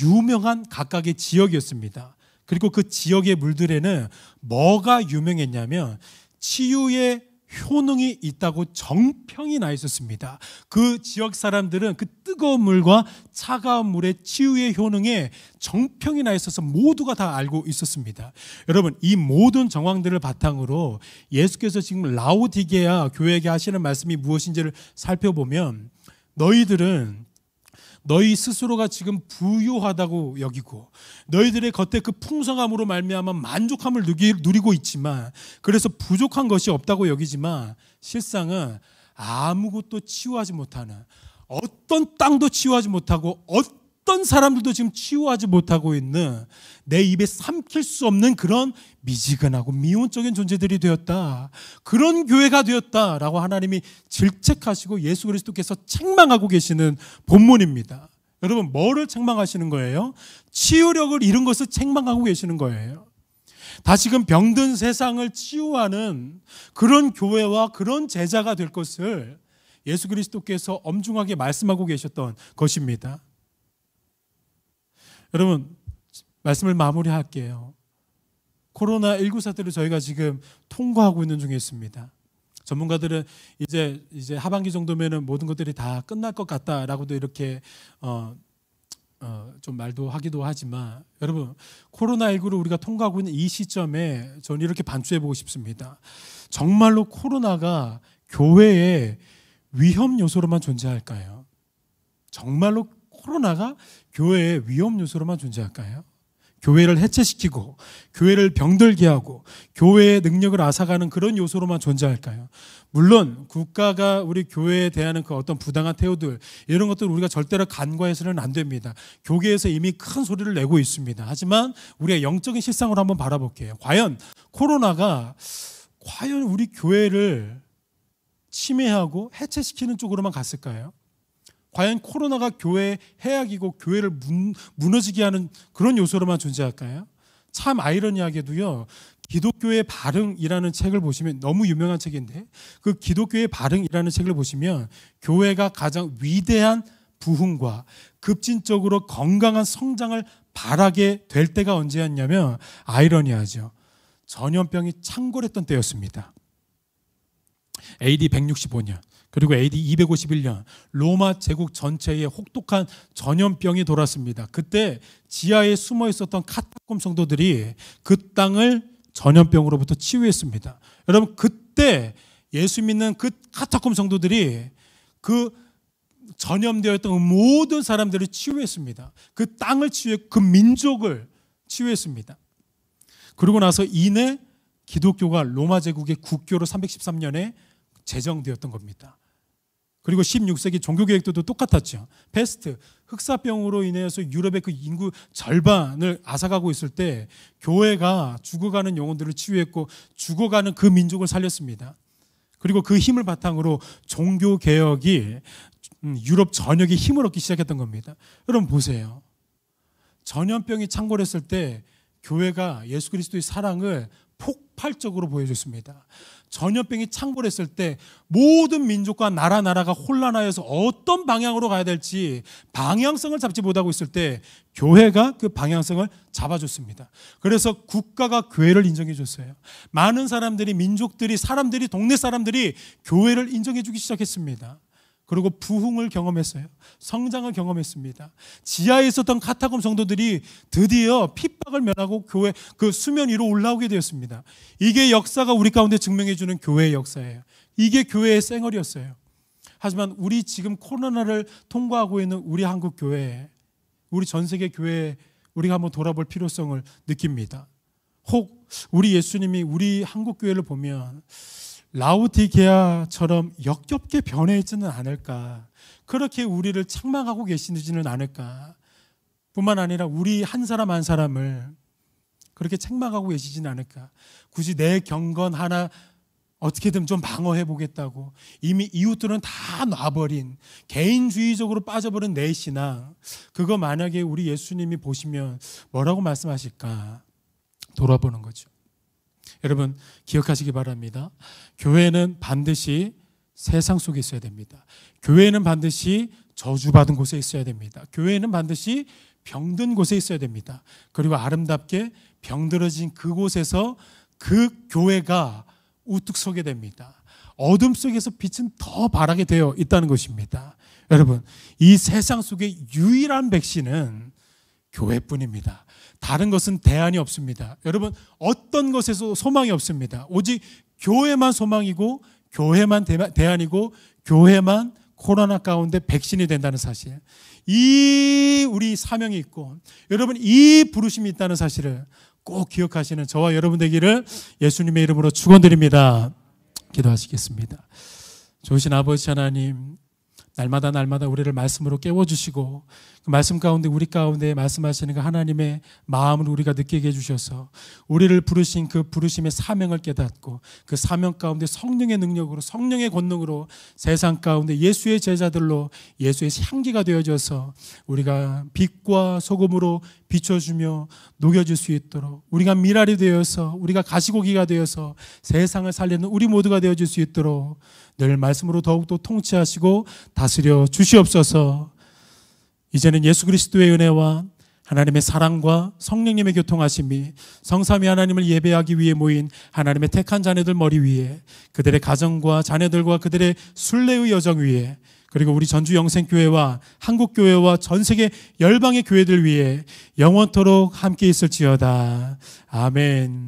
Speaker 3: 유명한 각각의 지역이었습니다. 그리고 그 지역의 물들에는 뭐가 유명했냐면 치유의 효능이 있다고 정평이 나 있었습니다. 그 지역 사람들은 그 뜨거운 물과 차가운 물의 치유의 효능에 정평이 나 있어서 모두가 다 알고 있었습니다. 여러분, 이 모든 정황들을 바탕으로 예수께서 지금 라오디게아 교회에게 하시는 말씀이 무엇인지를 살펴보면 너희들은 너희 스스로가 지금 부유하다고 여기고 너희들의 겉에 그 풍성함으로 말미암아 만족함을 누리고 있지만 그래서 부족한 것이 없다고 여기지만 실상은 아무것도 치유하지 못하는 어떤 땅도 치유하지 못하고 어떤 사람들도 지금 치유하지 못하고 있는 내 입에 삼킬 수 없는 그런 미지근하고 미온적인 존재들이 되었다. 그런 교회가 되었다라고 하나님이 질책하시고 예수 그리스도께서 책망하고 계시는 본문입니다. 여러분, 뭐를 책망하시는 거예요? 치유력을 잃은 것을 책망하고 계시는 거예요. 다시금 병든 세상을 치유하는 그런 교회와 그런 제자가 될 것을 예수 그리스도께서 엄중하게 말씀하고 계셨던 것입니다. 여러분, 말씀을 마무리할게요. 코로나19 사태를 저희가 지금 통과하고 있는 중에 있습니다. 전문가들은 이제 하반기 정도면은 모든 것들이 다 끝날 것 같다라고도 이렇게 좀 말도 하기도 하지만 여러분, 코로나19를 우리가 통과하고 있는 이 시점에 저는 이렇게 반추해 보고 싶습니다. 정말로 코로나가 교회의 위험 요소로만 존재할까요? 정말로 코로나가 교회의 위험 요소로만 존재할까요? 교회를 해체시키고 교회를 병들게 하고 교회의 능력을 앗아가는 그런 요소로만 존재할까요? 물론 국가가 우리 교회에 대한 그 어떤 부당한 태도들 이런 것들을 우리가 절대로 간과해서는 안 됩니다. 교계에서 이미 큰 소리를 내고 있습니다. 하지만 우리의 영적인 실상으로 한번 바라볼게요. 과연 코로나가 우리 교회를 침해하고 해체시키는 쪽으로만 갔을까요? 과연 코로나가 교회의 해악이고 교회를 무너지게 하는 그런 요소로만 존재할까요? 참 아이러니하게도요, 기독교의 발흥이라는 책을 보시면, 너무 유명한 책인데 그 기독교의 발흥이라는 책을 보시면 교회가 가장 위대한 부흥과 급진적으로 건강한 성장을 바라게 될 때가 언제였냐면, 아이러니하죠, 전염병이 창궐했던 때였습니다. AD 165년 그리고 AD 251년 로마 제국 전체에 혹독한 전염병이 돌았습니다. 그때 지하에 숨어 있었던 카타콤 성도들이 그 땅을 전염병으로부터 치유했습니다. 여러분, 그때 예수 믿는 그 카타콤 성도들이 그 전염되어 있던 모든 사람들을 치유했습니다. 그 땅을 치유했고 그 민족을 치유했습니다. 그러고 나서 이내 기독교가 로마 제국의 국교로 313년에 제정되었던 겁니다. 그리고 16세기 종교개혁도 똑같았죠. 페스트, 흑사병으로 인해서 유럽의 그 인구 절반을 앗아가고 있을 때 교회가 죽어가는 영혼들을 치유했고 죽어가는 그 민족을 살렸습니다. 그리고 그 힘을 바탕으로 종교개혁이 유럽 전역에 힘을 얻기 시작했던 겁니다. 여러분 보세요. 전염병이 창궐했을 때 교회가 예수 그리스도의 사랑을 폭발적으로 보여줬습니다. 전염병이 창궐했을 때 모든 민족과 나라가 혼란하여서 어떤 방향으로 가야 될지 방향성을 잡지 못하고 있을 때 교회가 그 방향성을 잡아줬습니다. 그래서 국가가 교회를 인정해 줬어요. 많은 사람들이, 민족들이, 사람들이, 동네 사람들이 교회를 인정해 주기 시작했습니다. 그리고 부흥을 경험했어요. 성장을 경험했습니다. 지하에 있었던 카타콤 성도들이 드디어 핍박을 면하고 교회 그 수면 위로 올라오게 되었습니다. 이게 역사가 우리 가운데 증명해 주는 교회의 역사예요. 이게 교회의 쌩얼이었어요. 하지만 우리 지금 코로나를 통과하고 있는 우리 한국 교회, 우리 전 세계 교회 우리가 한번 돌아볼 필요성을 느낍니다. 혹 우리 예수님이 우리 한국 교회를 보면 라오디게아처럼 역겹게 변해 있지는 않을까, 그렇게 우리를 책망하고 계시지는 않을까, 뿐만 아니라 우리 한 사람 한 사람을 그렇게 책망하고 계시지는 않을까, 굳이 내 경건 하나 어떻게든 좀 방어해 보겠다고 이미 이웃들은 다 놔버린 개인주의적으로 빠져버린 내 신앙, 그거 만약에 우리 예수님이 보시면 뭐라고 말씀하실까 돌아보는 거죠. 여러분 기억하시기 바랍니다. 교회는 반드시 세상 속에 있어야 됩니다. 교회는 반드시 저주받은 곳에 있어야 됩니다. 교회는 반드시 병든 곳에 있어야 됩니다. 그리고 아름답게 병들어진 그곳에서 그 교회가 우뚝 서게 됩니다. 어둠 속에서 빛은 더 바라게 되어 있다는 것입니다. 여러분, 이 세상 속의 유일한 백신은 교회뿐입니다. 다른 것은 대안이 없습니다. 여러분, 어떤 것에서 소망이 없습니다. 오직 교회만 소망이고, 교회만 대안이고, 교회만 코로나 가운데 백신이 된다는 사실, 이 우리 사명이 있고 여러분 이 부르심이 있다는 사실을 꼭 기억하시는 저와 여러분 되기를 예수님의 이름으로 축원드립니다. 기도하시겠습니다. 좋으신 아버지 하나님, 날마다 우리를 말씀으로 깨워주시고 그 말씀 가운데 우리 가운데 말씀하시는 그 하나님의 마음을 우리가 느끼게 해주셔서 우리를 부르신 그 부르심의 사명을 깨닫고 그 사명 가운데 성령의 능력으로, 성령의 권능으로 세상 가운데 예수의 제자들로 예수의 향기가 되어져서 우리가 빛과 소금으로 비춰주며 녹여줄 수 있도록, 우리가 미랄이 되어서 우리가 가시고기가 되어서 세상을 살리는 우리 모두가 되어줄 수 있도록 늘 말씀으로 더욱더 통치하시고 다스려 주시옵소서. 이제는 예수 그리스도의 은혜와 하나님의 사랑과 성령님의 교통하심이 성삼위 하나님을 예배하기 위해 모인 하나님의 택한 자녀들 머리 위에, 그들의 가정과 자녀들과 그들의 순례의 여정 위에, 그리고 우리 전주 영생교회와 한국교회와 전세계 열방의 교회들 위에 영원토록 함께 있을지어다. 아멘.